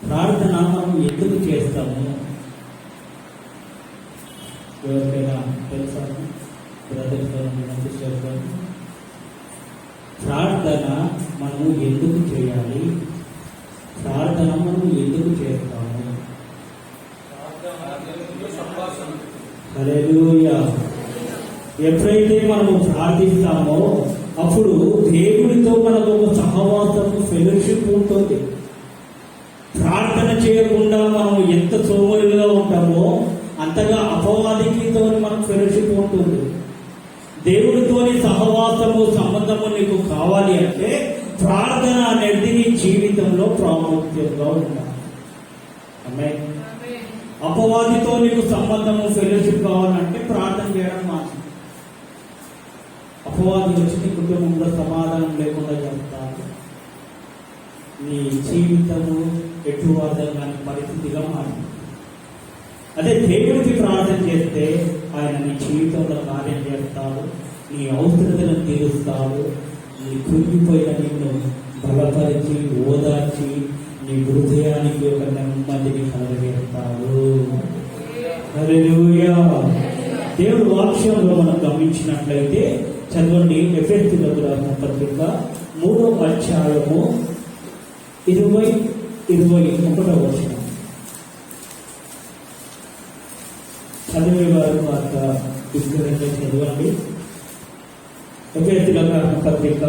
ప్రార్థన మనం ఎందుకు చేస్తాము? ఎవరికైనా తెలుసా? ప్రార్థన మనము ఎందుకు చేయాలి? ప్రార్థన మనం ఎందుకు చేస్తాము? హల్లెలూయా. ఎప్పుడైతే మనము ప్రార్థిస్తామో అప్పుడు దేవుడితో మనకు ఒక సహవాసము, ఫెలోషిప్ ఉంటుంది. ప్రార్థన చేయకుండా మనం ఎంత సోమరులుగా ఉంటామో అంతగా అపవాదికితో మనకు ఫెలోషిప్ ఉంటుంది. దేవుడితోని సహవాసము, సంబంధము నీకు కావాలి అంటే ప్రార్థన అనేది నీ జీవితంలో ప్రాముఖ్యంగా ఉండాలి. ఆమేన్. అపవాదితో నీకు సంబంధము, ఫెలోషిప్ కావాలంటే ప్రార్థన చేయడం మాత్రం. అపవాది వచ్చి నీ కుటుంబంలో సమాధానం లేకుండా చేస్తాడు. నీ జీవితము ఎటు అర్థం కాని పరిస్థితిగా మారింది. అదే దేవుడికి ప్రార్థన చేస్తే ఆయన నీ జీవితంలో కార్యం చేస్తాడు, నీ అవసరతలను తీరుస్తాడు, నీ కృంగిపోయిన నిన్ను బలపరిచి, ఓదార్చి, నీ హృదయానికి ఒక నెమ్మదిని కలగజేస్తాడు. హల్లెలూయా. దేవుడు వాక్యంలో మనం గమనించినట్లయితే చదవండి, ఎఫెసీయులకు రాసిన పత్రిక 3వ అధ్యాయము 20-21 వచనం. చదివేవారు వార్త విస్తరించి చదవండి. ఎఫెసీయులకు రాసిన పత్రిక.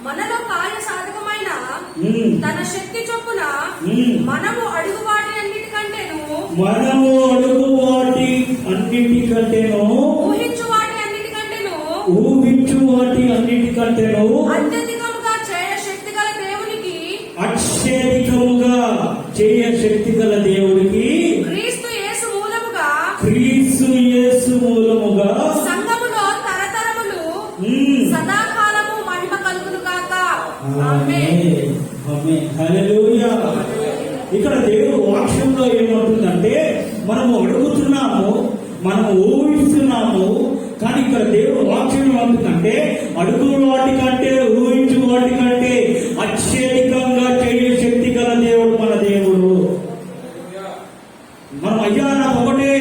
మనలో కార్య సాధకమైన తన శక్తి చొప్పున మనము అడుగు వాటి అన్నిటికంటేను ఊహించు వాటి అన్నిటికంటేను అత్యధికముగా చేయ శక్తి గల దేవునికి క్రీస్తు యేసు మూలముగా సంఘములో తరతరములు సదాకాలము మహిమ కలుగును గాక. ఆమేన్. హల్లెలూయా. ఇక్కడ దేవుడు వాక్యంలో ఏమంటుందంటే మనము అడుగుతున్నాము, మనము ఊహిస్తున్నాము, కానీ ఇక్కడ దేవుడు వాక్యం ఏమంటుందంటే అడుగు వాటికంటే, ఊహించు వాటికంటే అత్యధికంగా చేయే శక్తి గల దేవుడు మన దేవుడు. మనం అయ్యా నాకు ఒకటే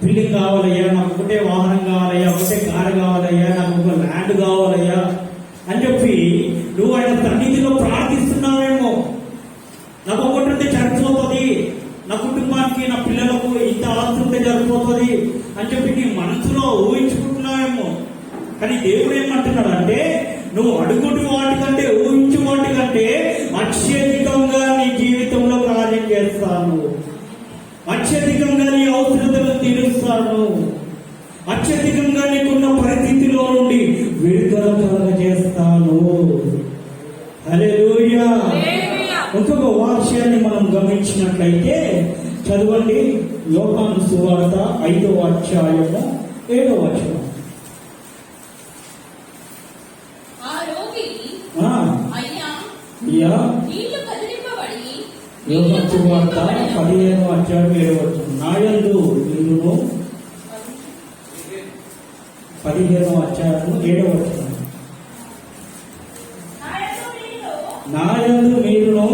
బిల్డింగ్ కావాలయ్యా, నాకు ఒకటే వాహనం కావాలయ్యా, ఒకటే కారు కావాలయ్యా, నాకు ఒక ల్యాండ్ కావాలయ్యా అని చెప్పి నువ్వు ఆయన సన్నిధిలో ప్రార్థిస్తున్నావేమో. నాకు ఒకటి ఉంటే సరిపోతుంది, నా కుటుంబానికి, నా పిల్లలకు ఇంత ఆస్తి ఉంటే సరిపోతుంది అని చెప్పి నీ మనసులో ఊహించుకుంటున్నావేమో. కానీ దేవుడు ఏమంటున్నాడు అంటే నువ్వు అడుగుడు వాటికంటే, ఊహించు వాటికంటే అత్యధికంగా నీ జీవితంలో కార్యం చేస్తాను, అత్యధికంగా నీ అవసరతలను తీరుస్తాను, అత్యధికంగా నీకున్న పరిస్థితిలో నుండి విడుదల కలగజేస్తాను. హల్లెలూయా. ఇంకొక వాక్యాన్ని మనం గమనించినట్లయితే చదవండి, యోహాను సువార్త 5వ అధ్యాయము 7వ వచనం. యోహాను సువార్త 15వ అధ్యాయం 7వ వచనం. నాయందు మీరును 15వ అధ్యాయము 7వ వచనం. నాయందు మీరును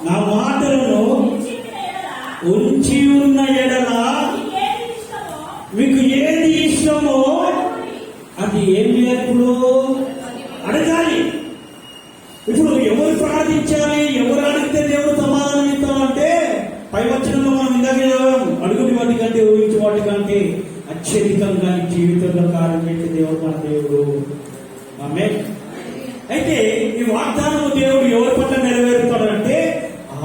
నా మాటలను ఉంచి ఉన్న ఎడల మీకు ఏది ఇష్టమో అది ఏం ఇప్పుడు అడగాలి. ఇప్పుడు ఎవరు ప్రార్థించాలి, ఎవరు అడిగితే దేవుడు సమాధానం ఇస్తామంటే పై వచనంలో మనం ఇందాక అడుగుని వాటి కంటే, ఊహించే వాటి కంటే అత్యధికంగా జీవితంలో కార్యం చేసే దేవుడు మన దేవుడు. ఆమేన్. అయితే ఈ వాగ్దానము దేవుడు ఎవరి పట్ల నెరవేరుతాడంటే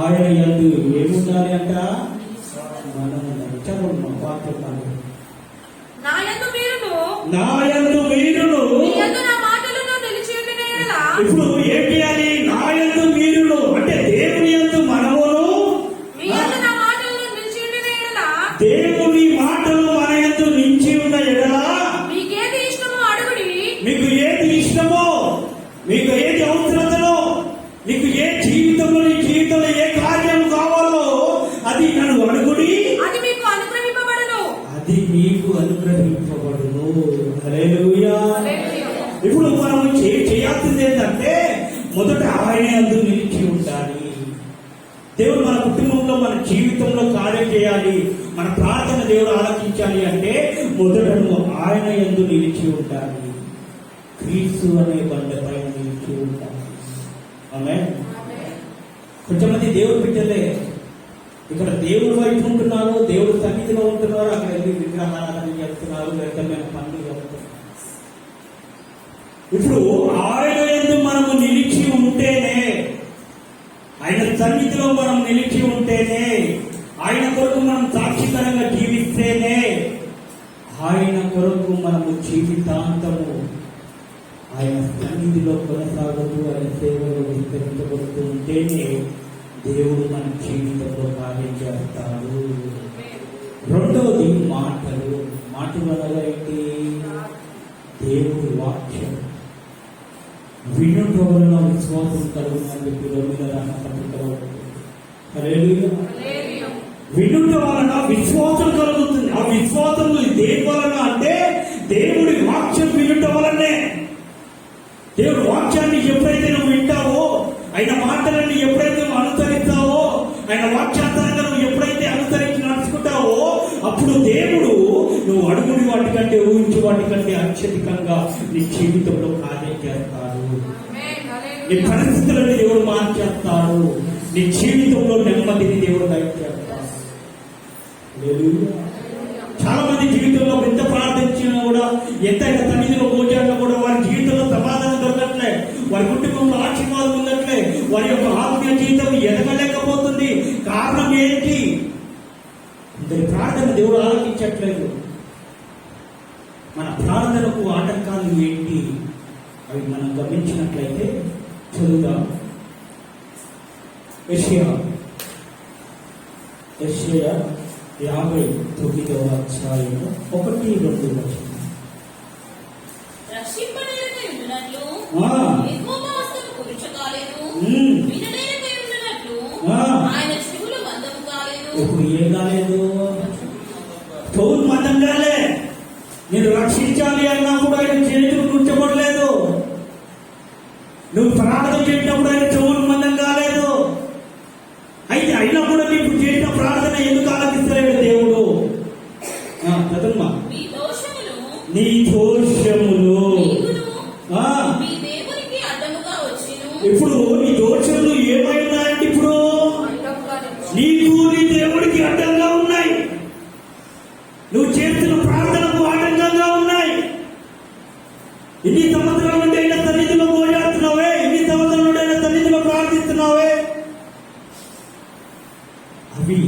ఆయన యందు ఏముండాలి అంట, మనం చదువున్నాం వాక్యం. నా యందు మీరును ఇప్పుడు ఏం చేయాలి? నా యందు మీరును అంటే దేవుని యందు మనమును, దేవుని మాటలు మన యందు నిలిచి ఉన్న ఎడల మీకు ఏది ఇష్టమో, మీకు ఏది అవసరతలో, నీకు ఏ జీవితంలో, నీ జీవితంలో ఏ కార్యం కావాలో అది నన్ను అడుగుడి, అది మీకు అనుగ్రహింపబడును. హల్లెలూయా. ఇప్పుడు మనం చేయాల్సింది ఏంటంటే మొదట ఆయన యందు నిలిచి ఉండాలి. దేవుడు మన కుటుంబంలో, మన జీవితంలో కార్యం చేయాలి, మన ప్రార్థన దేవుడు ఆలకించాలి అంటే మొదట నువ్వు ఆయన యందు నిలిచి ఉండాలి. క్రీస్తు అనే బండ పైన నిలిచి ఉండాలి. ఆమేన్. కొంతమంది దేవుడు బిడ్డలే ఇక్కడ దేవుడి వైపు ఉంటున్నారు, దేవుడు సన్నిధిలో ఉంటున్నారు, అక్కడ వెళ్ళి విగ్రహారాధన చేస్తున్నారు, వ్యర్థమైన పనులు చేస్తున్నారు. ఇప్పుడు ఆయన యందు మనము నిలిచి ఉంటేనే, ఆయన సన్నిధిలో మనం నిలిచి ఉంటేనే, ఆయన కొరకు మనం సాక్షికరంగా జీవిస్తేనే, ఆయన కొరకు మనము జీవితాంతము ఆయన సన్నిధిలో కొనసాగుతూ ఆయన సేవలో విస్తరించబడుతూ ఉంటేనే దేవుడు మన జీవితంలో కార్యం చేస్తాడు. రెండవది మాటలు. మాటలు అనగా ఏంటి? దేవుడి వాక్యం. వినుట వలన విశ్వాసం కలుగుతుందని చెప్పి రోమీయుల రాసిన పత్రికలో వినుట వలన విశ్వాసం కలుగుతుంది. ఆ విశ్వాసం దేని వలన అంటే దేవుడి వాక్యం వినుట వలనే. దేవుడి వాక్యాన్ని ఎప్పుడైతే నువ్వు వింటావో, ఆయన మాటలన్నీ ఎప్పుడైతే నువ్వు అనుసరిస్తావో, ఆయన వాక్యాధారంగా నువ్వు ఎప్పుడైతే అనుసరించి నడుచుకుంటావో, అప్పుడు దేవుడు నువ్వు అడుగుని వాటికంటే, ఊహించే వాటికంటే అత్యధికంగా నీ జీవితంలో కార్యం చేస్తాడు. నీ పరిస్థితులను దేవుడు మార్చేస్తాడు. నీ జీవితంలో నెమ్మదిని దేవుడు దయచేస్తాడు. చాలా మంది జీవితంలో ఎంత ప్రార్థించినా కూడా, ఎంత సన్నిధిలో పూజాలో కూడా వారి జీవితంలో సమాధానం దొరకట్లే, వారి కుటుంబంలో ఆశీర్వాదం ఉండట్లే, వారి యొక్క ఆత్మీయ జీవితం ఎదగలేకపోతుంది. కారణం ఏంటి? అందరి ప్రార్థన దేవుడు ఆలోచించట్లేదు. మన ప్రార్థనకు ఆటంకాలు ఏంటి? అవి మనం గమనించినట్లయితే చదువుదాం. యెషయా 59వ అధ్యాయము 1-2 వచనం. రక్షింపలేనికై ఉండునట్లు యెహోవా హస్తము కురుచకాలేదు, వినలేనికై ఉండునట్లు ఆయన చెవులు మందము కాలేదు. ఇప్పుడు ఏం కాలేదు? చెవులు మందం కాలే. నేను రక్షించాలి అన్నప్పుడు ఆయన చేతులు కూర్చోబడలేదు. నువ్వు ప్రార్థన చేసినప్పుడు ఆయన చెవులు మందం కాలేదు. అయితే అయినా కూడా నీకు చేసిన ప్రార్థన ఎందుకు ఆలకిస్తలేడు దేవుడు? చదమ్మా. నీ దోషములు మీ దేవునికి అడ్డముగా వచ్చెను. ఇప్పుడు నీ దోషములు ఏమైనాయంటే ఇప్పుడు నీకు నీ దేవుడికి అడ్డంగా ఉన్నాయి. నువ్వు చేస్తున్న ప్రార్థనకు ఆటంకంగా ఉన్నాయి. ఇన్ని సంవత్సరాల నుండి అయినా సన్నిధిలో పోరాడుతున్నావే, ఇన్ని సంవత్సరాల నుండి అయినా సన్నిధిలో ప్రార్థిస్తున్నావే. అవి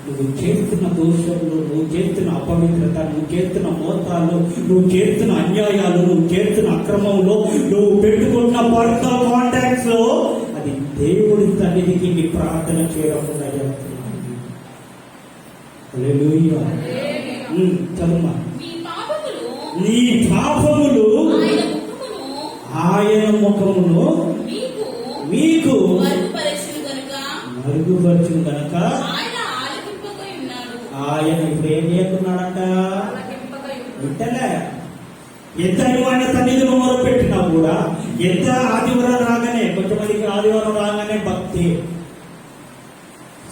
నువ్వు చేస్తున్న దోషములు, నువ్వు చేస్తున్న అపవిత్రత, నువ్వు చేస్తున్న మోసాలు, నువ్వు చేస్తున్న అన్యాయాలు, నువ్వు చేస్తున్న అక్రమంలో, నువ్వు పెట్టుకున్న పర్సనల్ కాంటాక్ట్స్ లో అది దేవుడి సన్నిధికి నీ ప్రార్థన చేయకుండా చేస్తున్నావు. హల్లెలూయా. చదువు. నీ పాపములు ఆయన ముఖమును మీకు మరుగుపరచును కనుక ఆయన ఇప్పుడు ఏం చేస్తున్నాడంట? వింటలే. ఎంత ఆయన సన్నిధిలో మొదలు పెట్టినా కూడా, ఎంత ఆదివారం రాగానే, కొంతమందికి ఆదివారం రాగానే భక్తి,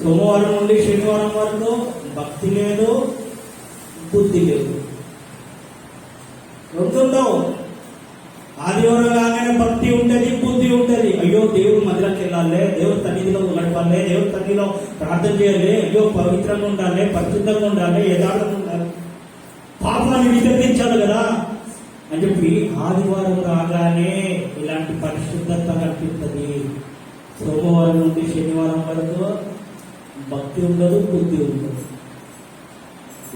సోమవారం నుండి శనివారం వరకు భక్తి లేదు, బుద్ధి లేదు. రెండుండవు. ఆదివారం రాగానే భక్తి ఉంటది, బుద్ధి ఉంటది. అయ్యో దేవుడు మధ్యలోకి వెళ్ళాలి, దేవుడు సన్నిధిలో గడపాలి, దేవుడు సన్నిధిలో ప్రార్థన చేయాలి, అయ్యో పవిత్రంగా ఉండాలి, పరిశుద్ధంగా ఉండాలి, యథార్థంగా ఉండాలి, పాపాన్ని విసర్జించాలి కదా అని చెప్పి ఆదివారం రాగానే ఇలాంటి పరిశుద్ధత కనిపిస్తుంది. సోమవారం నుండి శనివారం వరకు భక్తి ఉండదు, బుద్ధి ఉండదు.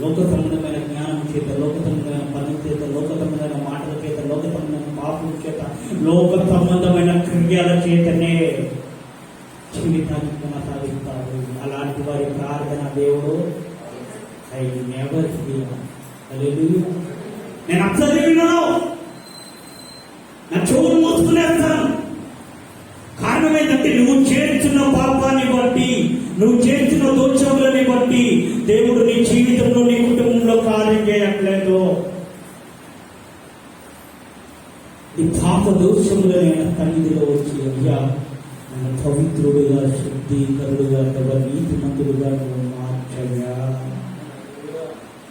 లోక సంబంధమైన జ్ఞానం చేత, లోక సంబంధమైన పనుల చేత, లోక సంబంధమైన మాటల చేత, లోక సంబంధమైన పాపం చేత, లోక సంబంధమైన క్రియల చేతనే జీవితాన్ని కొనసాగిస్తారు. అలాంటి వారి ప్రార్థన దేవుడు ఐ నెవర్ హియర్. హల్లెలూయా. నేను అసలు విన్నాను, నా చెవులు మూసుకునేస్తాను. కారణం ఏంటంటే నువ్వు చేస్తున్న పాపాన్ని బట్టి, నువ్వు చేస్తున్న దోషములని బట్టి దేవుడు నీ జీవితంలో, నీ కుటుంబంలో కార్యం చేయట్లేదు. పాప దోషములైన సన్నిధిలో వచ్చి అయ్యా ఆయన పవిత్రుడుగా శుద్ధీకరుడుగా నీతిమంతుడుగా మార్చగా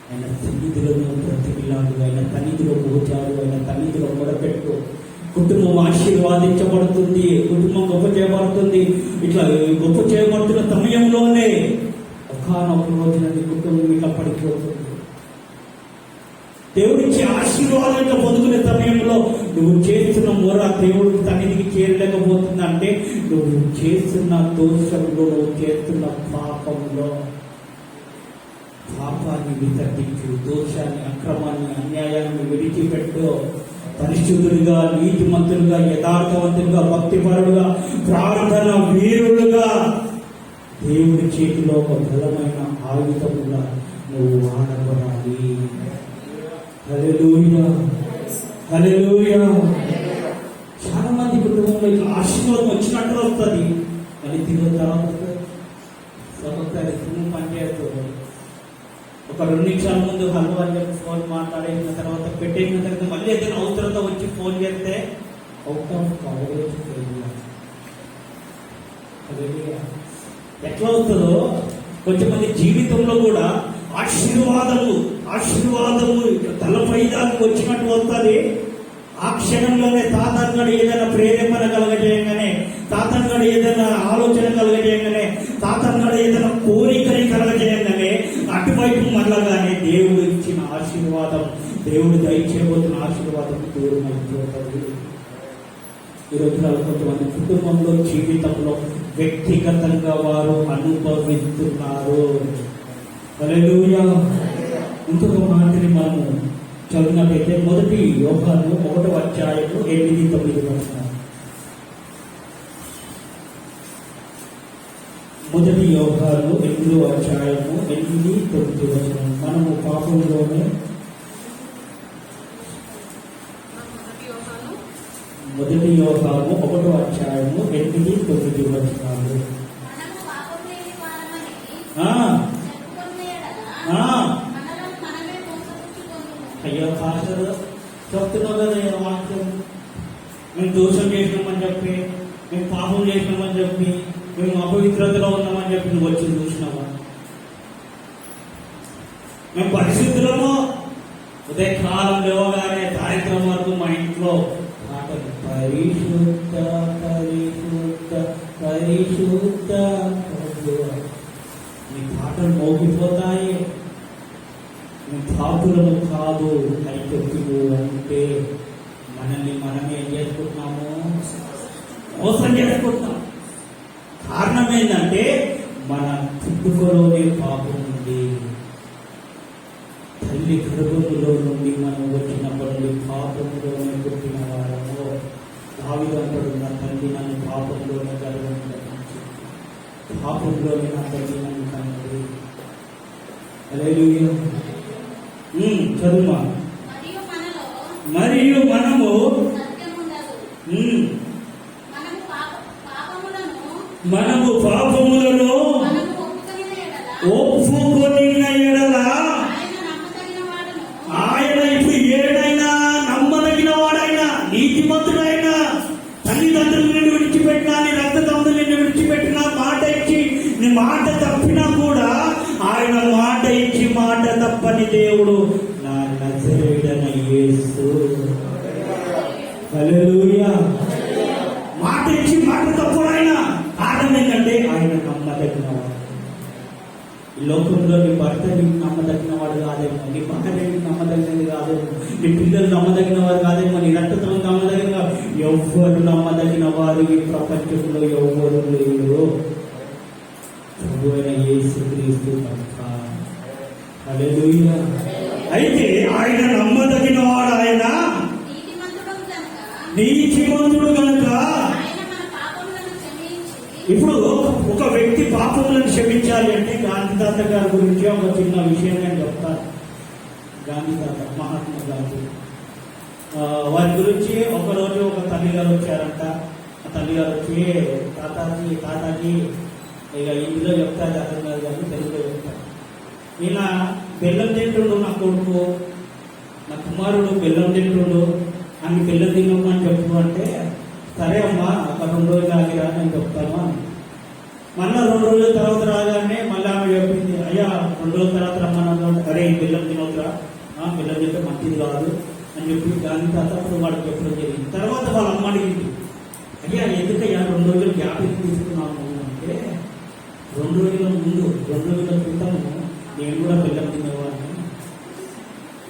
ఆయన సన్నిధిలో బ్రతికిలాడు, ఆయన సన్నిధిలో మోచాడు, ఆయన సన్నిధిలో మొదపెట్టు. కుటుంబం ఆశీర్వాదించబడుతుంది, కుటుంబం గొప్ప చేయబడుతుంది. ఇట్లా గొప్ప చేయబడుతున్న సమయంలోనే ఒకనొక రోజున నీ కుటుంబం ఇట్లా పడిపోతుంది. దేవుడిచ్చే ఆశీర్వాదాలు పొందుకునే సమయంలో నువ్వు చేస్తున్న మొర దేవుడు సన్నిధికి చేరలేకపోతుందంటే నువ్వు చేస్తున్న దోషంలో, నువ్వు చేస్తున్న పాపాన్ని విసర్జించు, దోషాన్ని, అక్రమాన్ని, అన్యాయాన్ని విడిచిపెట్టు. పరిశుద్ధుడిగా, నీతిమంతులుగా, యథార్థవంతులుగా, భక్తిపరుడుగా, ప్రార్థన వీరులుగా దేవుడి చేతిలో ఒక బలమైన ఆయుధముగా నువ్వు వాడబడాలి. హల్లెలూయా, హల్లెలూయా. చాలా మంది కుటుంబంలో ఇట్లా ఆశీర్వాదం వచ్చినట్టు వస్తుంది, మళ్ళీ తిరిగిన తర్వాత ఒకసారి పనిచేస్తుంది. ఒక 2 నిమిషాల ముందు హలో అని చెప్పి ఫోన్ మాట్లాడేసిన తర్వాత పెట్టేసిన తర్వాత మళ్ళీ ఏదైనా అవసరంతో వచ్చి ఫోన్ చేస్తే అవుట్ ఆఫ్ కవరేజ్ ఎట్లా అవుతుందో కొంచెంమంది జీవితంలో కూడా ఆశీర్వాదము తలపై దాకా వచ్చినట్టు వస్తుంది. ఆ క్షణంలోనే తాతన్నడు ఏదైనా ప్రేరేపణ కలగజేయంగానే, తాతన్నడు ఏదైనా ఆలోచన కలగజేయంగానే, తాతన్నడు ఏదైనా కోరికని కలగజేయంగానే అటువైపు మళ్ళగానే దేవుడు ఇచ్చిన ఆశీర్వాదం, దేవుడు దయచేయబోతున్న ఆశీర్వాదం దూరం అయిపోతుంది. ఈరోజు కొంతమంది కుటుంబంలో, జీవితంలో వ్యక్తిగతంగా వారు అనుభవిస్తున్నారు. హల్లెలూయా. ఇంకొక మాటని మనము చదివినట్లయితే 1 యోహాను 1వ అధ్యాయము 8-9 వచనం. 1 యోహాను 8వ అధ్యాయము 8-9 వచనం. మనము పాపంలోనే 1 యోహాను 1వ అధ్యాయము 8-9 వచనాలు. అయ్యో పాస్టర్ చెప్తున్నావు కదా వాక్యం, మేము దోషం చేసినామని చెప్పి, మేము పాపం చేసినామని చెప్పి, మేము అపవిత్రతలో ఉన్నామని చెప్పి నువ్వు వచ్చి చూసినావా? మేము పరిశుద్ధులము. ఉదయకాలం లేవగానే సాయంత్రం వరకు మా ఇంట్లో పాటలు పరిశుద్ధ పరిశుద్ధ పరిశుద్ధ మీ పాటలు మోగిపోతాయి. పాపులను కాదు అయితే అంటే మనల్ని మనమే ఏం చేసుకుంటున్నాము? మోసం చేసుకుంటున్నాం. కారణం ఏంటంటే మన పుట్టుకలోనే పాపం ఉంది. తల్లి గర్భములో నుండి మనం వచ్చినప్పటి నుండి పాపంలోనే పుట్టిన వారము. దావీదు అంటాడు, నా తల్లి నన్ను పాపంలోనే గర్భంలో పాపంలోనే నా తల్లి నన్ను కన్నది. హల్లెలూయా. చదువు. మరియు మనము పాపములను ఒప్పుకొనిన ఎడల ఆయన ఇప్పుడు ఏడైనా నమ్మదగిన వాడైనా, నీతిమంతుడైనా, తల్లిదండ్రుల నుండి విడిచిపెట్టినా, నీ రక్తతండ్రుల నుండి విడిచిపెట్టినా, మాట ఇచ్చి నీ మాట తప్పినా కూడా ఆయన మాట ఇచ్చి మాట తప్పని దేవుడు, నా నజరేయుడైన యేసు. హల్లెలూయా. మాట ఇచ్చి మాట తప్పుడు ఆయన. కారణం ఏంటంటే ఆయన నమ్మదగినవాడు. ఈ లోకంలో నీ భర్త నీకు నమ్మదగిన వాడు కాదేమో, నీ భార్య నీకు నమ్మదగినది కాదేమో, నీ పిల్లలు నమ్మదగిన వారు కాదేమో, నీ రక్తతం నమ్మదగిన వారు, ఎవ్వరు నమ్మదగిన వారు ఈ ప్రపంచంలో ఎవ్వరు లేరు. ప్రభువైన యేసుక్రీస్తు తప్ప. హల్లెలూయా. అయితే ఆయన నమ్మదగిన వాడు, ఆయన నీతిమంతుడు కనుక ఇప్పుడు ఒక వ్యక్తి పాపములను క్షమించాలి అంటే గాంధీ తాత గారి గురించి ఒక చిన్న విషయం నేను చెప్తాను. గాంధీ తాత, మహాత్మా గాంధీ, వారి గురించి ఒకరోజు ఒక తల్లి గారు వచ్చారంట. ఆ తల్లి గారు వచ్చి, తాతాజీ ఇక ఇందులో చెప్తారు అర్థం కాదు కానీ తెలుగులో చెప్తారు. ఈయన బెల్లం తింటుండు, నా కొడుకు, నా కుమారుడు బెల్లం తింటుండు, అన్ని పిల్లలు తినమని చెప్పు అంటే, సరే అమ్మా ఒక 2 రోజులు ఆగిరా నేను చెప్తాను అని. మళ్ళా 2 రోజుల తర్వాత రాగానే మళ్ళీ ఆమె చెప్పింది, అయ్యా 2 రోజుల తర్వాత రమ్మన్నా. అరే ఈ పిల్లలు తినవుతురా, పిల్లలు తింటే మంచిది కాదు అని చెప్పి దాని తర్వాత అప్పుడు వాడికి చెప్పడం జరిగింది. తర్వాత వాళ్ళ అమ్మ అడిగింది, అయ్యా ఎందుకయ్యా 2 రోజులు గ్యాప్ తీసుకున్నాము అంటే, 2 రోజుల ముందు 2 రోజుల క్రితం నేను కూడా పిల్లలు తినేవాడిని.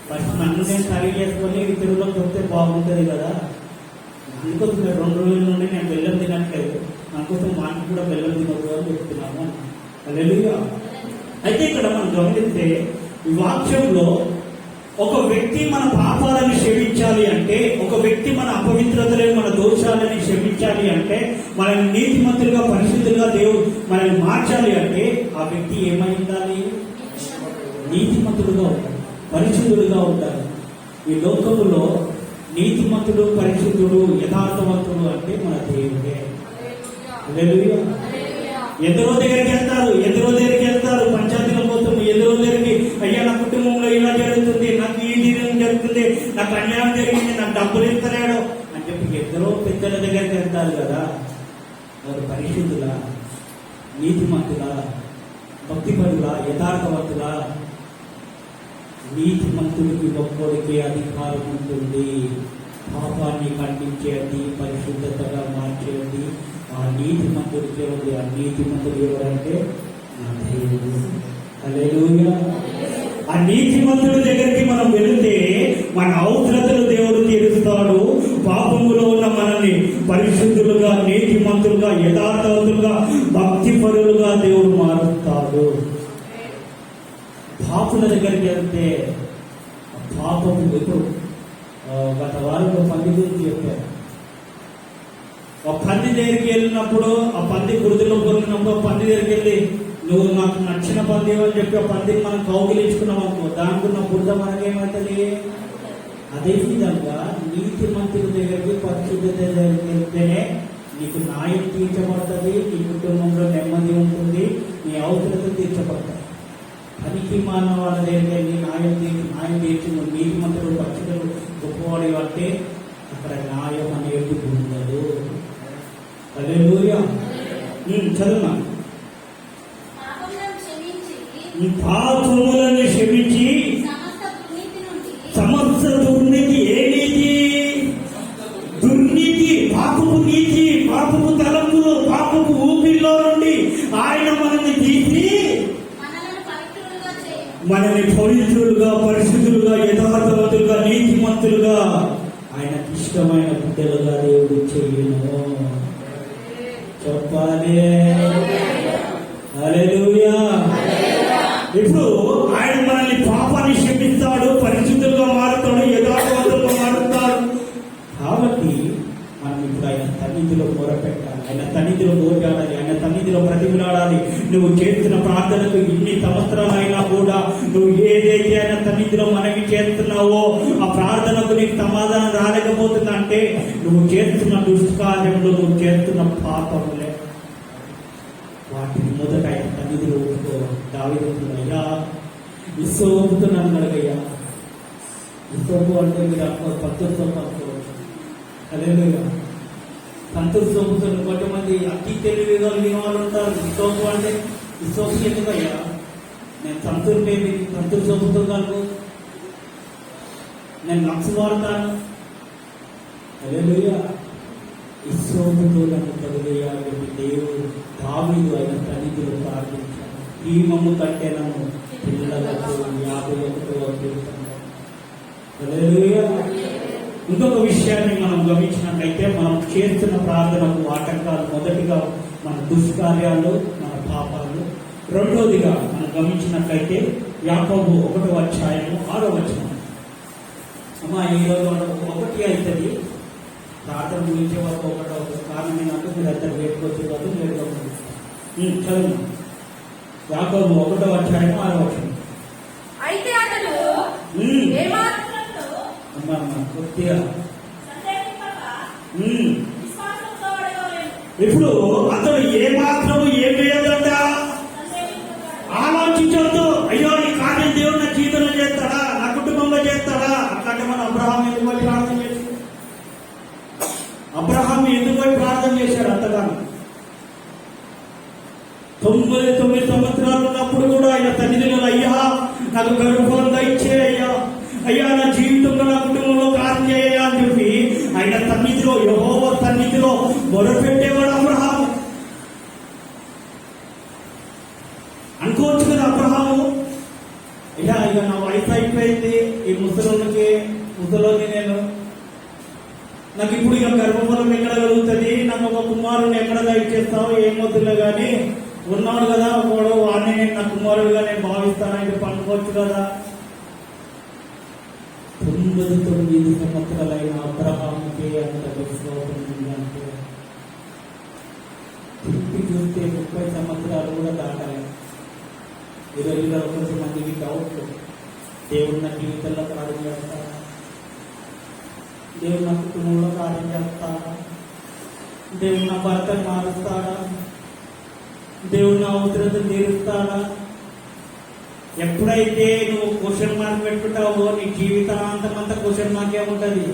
ఫస్ట్ నన్ను నేను కర్రీ చేసుకొని ఇతరులకు చెప్తే బాగుంటుంది కదా, అందుకోసం 2 రోజుల నుండి నేను బెల్లం తినట్లేదు, అందుకోసం మాకు కూడా బెల్లం తినదు అని చెప్తున్నాము. హల్లెలూయా. అయితే ఇక్కడ మనం గమనిస్తే ఈ వాక్యంలో ఒక వ్యక్తి మన పాపాలను క్షమించాలి అంటే, ఒక వ్యక్తి మన అపవిత్రతలను మన దోషాలని క్షమించాలి అంటే, మనల్ని నీతిమంతులుగా పరిశుద్ధులుగా దేవుడు మనల్ని మార్చాలి అంటే ఆ వ్యక్తి ఏమై ఉండాలి? నీతిమంతుడుగా ఉండాలి, పరిశుద్ధుడుగా ఉండాలి. ఈ లోకములో నీతిమంతుడు, పరిశుద్ధుడు, యథార్థవంతుడు అంటే మన దేవుడే. హల్లెలూయా. ఎందరో దగ్గరికి వెళ్తారు, పంచాయతీల కోసం ఎందరో దగ్గరికి, అయ్యా నా కుటుంబంలో ఇలా జరుగుతుంది, నాకు ఈ దీనం జరుగుతుంది, నాకు అన్యాయం జరిగింది, నాకు డబ్బులు ఇస్తలేడు అని చెప్పి ఎందరో పెద్దల దగ్గరికి వెళ్తారు కదా. వారు పరిశుద్ధులా, నీతిమంతులా, భక్తిపరులా, యథార్థవంతులా? నీతిమంతుడికి ఒక్కొడికి అధికారం ఉంటుంది. పాపాన్ని ఖండించేది, పరిశుద్ధతగా మార్చేది ఆ నీతిమంతుడికే ఉంది. ఆ నీతిమంతుడు ఎవరంటే నా దేవుడు. హల్లెలూయా. ఆ నీతిమంతుడి దగ్గరికి మనం వెళితే మన అవసరతలు దేవుడు తీరుస్తాడు. పాపములో ఉన్న మనల్ని పరిశుద్ధులుగా, నీతిమంతులుగా, యథార్థవంతులుగా, భక్తిపరులుగా దేవుడు మారుస్తాడు. పాపుల దగ్గరికి వెళ్తే పాపము ఎప్పుడు గత వారంలో పంది గురించి చెప్పారు. ఒక పంది దగ్గరికి వెళ్ళినప్పుడు ఆ పంది గురుతులో కొరికినప్పుడు పంది దగ్గరికి వెళ్ళి, నువ్వు నాకు నచ్చిన పంది అని చెప్పి ఆ పందిని మనం కౌగిలించుకున్నాం అనుకో, దానికి ఉన్న బురద మనకేమవుతుంది? అదే విధంగా నీతి మంత్రుల దగ్గరికి, పరిశుద్ధత దగ్గరికి వెళ్తేనే నీకు న్యాయం తీర్చబడుతుంది, నీ కుటుంబంలో నెమ్మది ఉంటుంది, నీ అవసరతలు తీర్చబడతాయి. పనికి మానవ వాళ్ళ దగ్గరికి వెళ్ళి న్యాయం తీర్చి నీతి మంత్రులు, పరిశుద్ధులు గొప్పవాడు అంటే అక్కడ న్యాయం అనేది ఉండదు. హల్లెలూయా. చదువునా, పాపములను క్షమించి సమస్త దుర్నీతి. ఏ నీతి? దుర్నీతి, పాపపు నీతి, పాపపు తలంపులు, పాపపు ఊపిరిలో నుండి ఆయన మనల్ని తీసి మనల్ని పవిత్రులుగా, పరిశుద్ధులుగా, యథార్థవంతులుగా, నీతిమంతులుగా, ఆయనకి ఇష్టమైన బిడ్డలుగా దేవుడు చెయ్యను. చెప్పాలి హల్లెలూయా. ఇప్పుడు ఆయన మనల్ని పాపాన్ని క్షమిస్తాడు, పరిశుద్ధులుగా మారుతాడు, యథార్థవంతులుగా మారుతాడు. కాబట్టి మనం ఇప్పుడు ఆయన సన్నిధిలో మొరపెట్టాలి, ఆయన సన్నిధిలో మోగాడాలి, ఆయన సన్నిధిలో ప్రతిమలాడాలి. నువ్వు చేస్తున్న ప్రార్థనకు ఇన్ని సంవత్సరాలైనా కూడా నువ్వు ఏదైతే ఆయన సన్నిధిలో మనకి చేస్తున్నావో ఆ ప్రార్థనకు నీకు సమాధానం రాలేకపోతుందంటే నువ్వు చేస్తున్న దుష్కార్యంలో, నువ్వు చేస్తున్న పాపములే. వాటిని మొదట ఆయన సన్నిధిలో ఒప్పుకోవాలి. దావీదు అయ్యా విశ్వతో నన్ను అడగయ్యా. విశ్వపు అంటే మీరు పత్తులతో పట్టుకోవచ్చు. హల్లెలూయా. సంతూర్ సోపుతో కొంతమంది అతి తెలివిగా వాళ్ళు ఉంటారు. సోపు అంటే ఈ సోపు ఎందుకయ్యా? నేను సంతూర్ పేరు సంతూర్ సోపుతో కాదు, నేను లక్స్ వాడతాను. హల్లెలూయా. ఈ సోపుతో నన్ను కలుగయ్యాలి. దేవుడు దావీదు ఆయన సన్నిధిలో ప్రార్థించాడు. ఈ మమ్ము కంటే నన్ను పిల్లలకు 51వ. హల్లెలూయా. ఇంకొక విషయాన్ని మనం గమనించినట్లయితే మనం చేస్తున్న ప్రార్థనకు ఆటంకాలు మొదటిగా మన దుష్కార్యాలు, మన పాపాలు. రెండోదిగా మనం గమనించినట్లయితే యాకోబు 1వ అధ్యాయము 6వ వచనం. అమ్మా ఈరోజు 1 అవుతుంది ప్రార్థన గురించి ఒక కారణం ఏంటంటే మీరు అందరు వేడుకోవచ్చు కాదు, వేడుకోవచ్చు. చదువు యాకోబు 1వ అధ్యాయము 6వ వచనం. అయితే అతడు కొద్దిగా ఇప్పుడు అతడు ఏ మాత్రము ఏం వేయదంట ఆలోచించవద్దు. అయ్యో ఈ కార్యం దేవుడు నా జీవితంలో చేస్తాడా, నా కుటుంబంలో చేస్తాడా? అట్లాంటి మన అబ్రహాం ఎందుకు ప్రార్థన చేసి 99 సంవత్సరాలు ఉన్నప్పుడు కూడా ఆయన సన్నిధిలో, అయ్యా నాకు గర్భఫలం దయచే అయ్యా, అయ్యా నా జీవితంలో నా కుటుంబంలో కార్యం చేయ అని చెప్పి ఆయన సన్నిధిలో, యెహోవా సన్నిధిలో మొదలుపెట్టేవాడు అబ్రహాము. అనుకోవచ్చు కదా అబ్రహాము, అయ్యా ఇక నా వయసు అయిపోయింది, ఈ ముసలోని నేను, నాకు ఇప్పుడు ఇక గర్భఫలం ఎక్కడ కలుగుతుంది, నాకు ఒక కుమారుని ఎక్కడ దయచేస్తావు, ఏమొద్దులే కానీ ఉన్నాడు కదా ఒకడు, వాడిని నేను నా కుమారుడిగా నేను భావిస్తానని పండుకోవచ్చు కదా. 99 సంవత్సరాలైన అబ్రహాముకే అంత విశ్వాసం ఉందంటే తిప్పి చూస్తే 30 సంవత్సరాలు కూడా దాటాలి. ఈరోజులో కొంతమందికి డౌట్, దేవుడు నా జీవితంలో కార్యం చేస్తాడా, దేవుడు నా కుటుంబంలో కార్యం చేస్తాడా, దేవుడు నా భర్తను మారుస్తాడా, దేవుడు నా అవసరతను తీరుస్తాడా. ఎప్పుడైతే నువ్వు క్వశ్చన్ మార్క్ పెట్టుకుంటావో నీ జీవితాంతం అంతా క్వశ్చన్ మార్కే ఉంటుంది.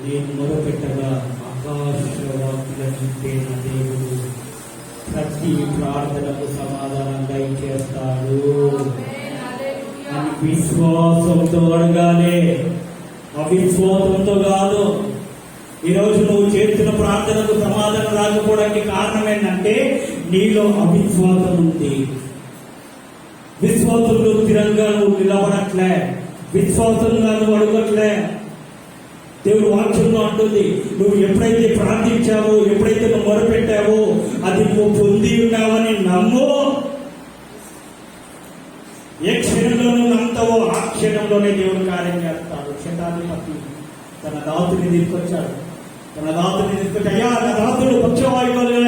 నేను మొదలుపెట్టగా ఆకాశవాక్యుల చూస్తే నా దేవుడు ప్రతి ప్రార్థనకు సమాధానం దయచేస్తాడు అని విశ్వాసంతో అడగాలి, అవిశ్వాసంతో కాదు. ఈరోజు నువ్వు చేస్తున్న ప్రార్థనకు సమాధానం రాకపోవడానికి కారణం ఏంటంటే నీలో అవిశ్వాసం ఉంది. విశ్వాసంలో స్థిరంగా నువ్వు నిలబడట్లే, విశ్వాసంగా నువ్వు అడగట్లే. దేవుడు వాక్యంలో అంటుంది, నువ్వు ఎప్పుడైతే ప్రార్థించావో, ఎప్పుడైతే నువ్వు మొరపెట్టావో అది నువ్వు పొంది ఉన్నావని నమ్ము. ఏ క్షణంలో నువ్వు నమ్ముతావో ఆ క్షణంలోనే దేవుడు కార్యం చేస్తాడు. శతాధిపతి తన దాసుని తీసుకొచ్చాడు, అయ్యా నా దాసుడు పక్షవాయువులు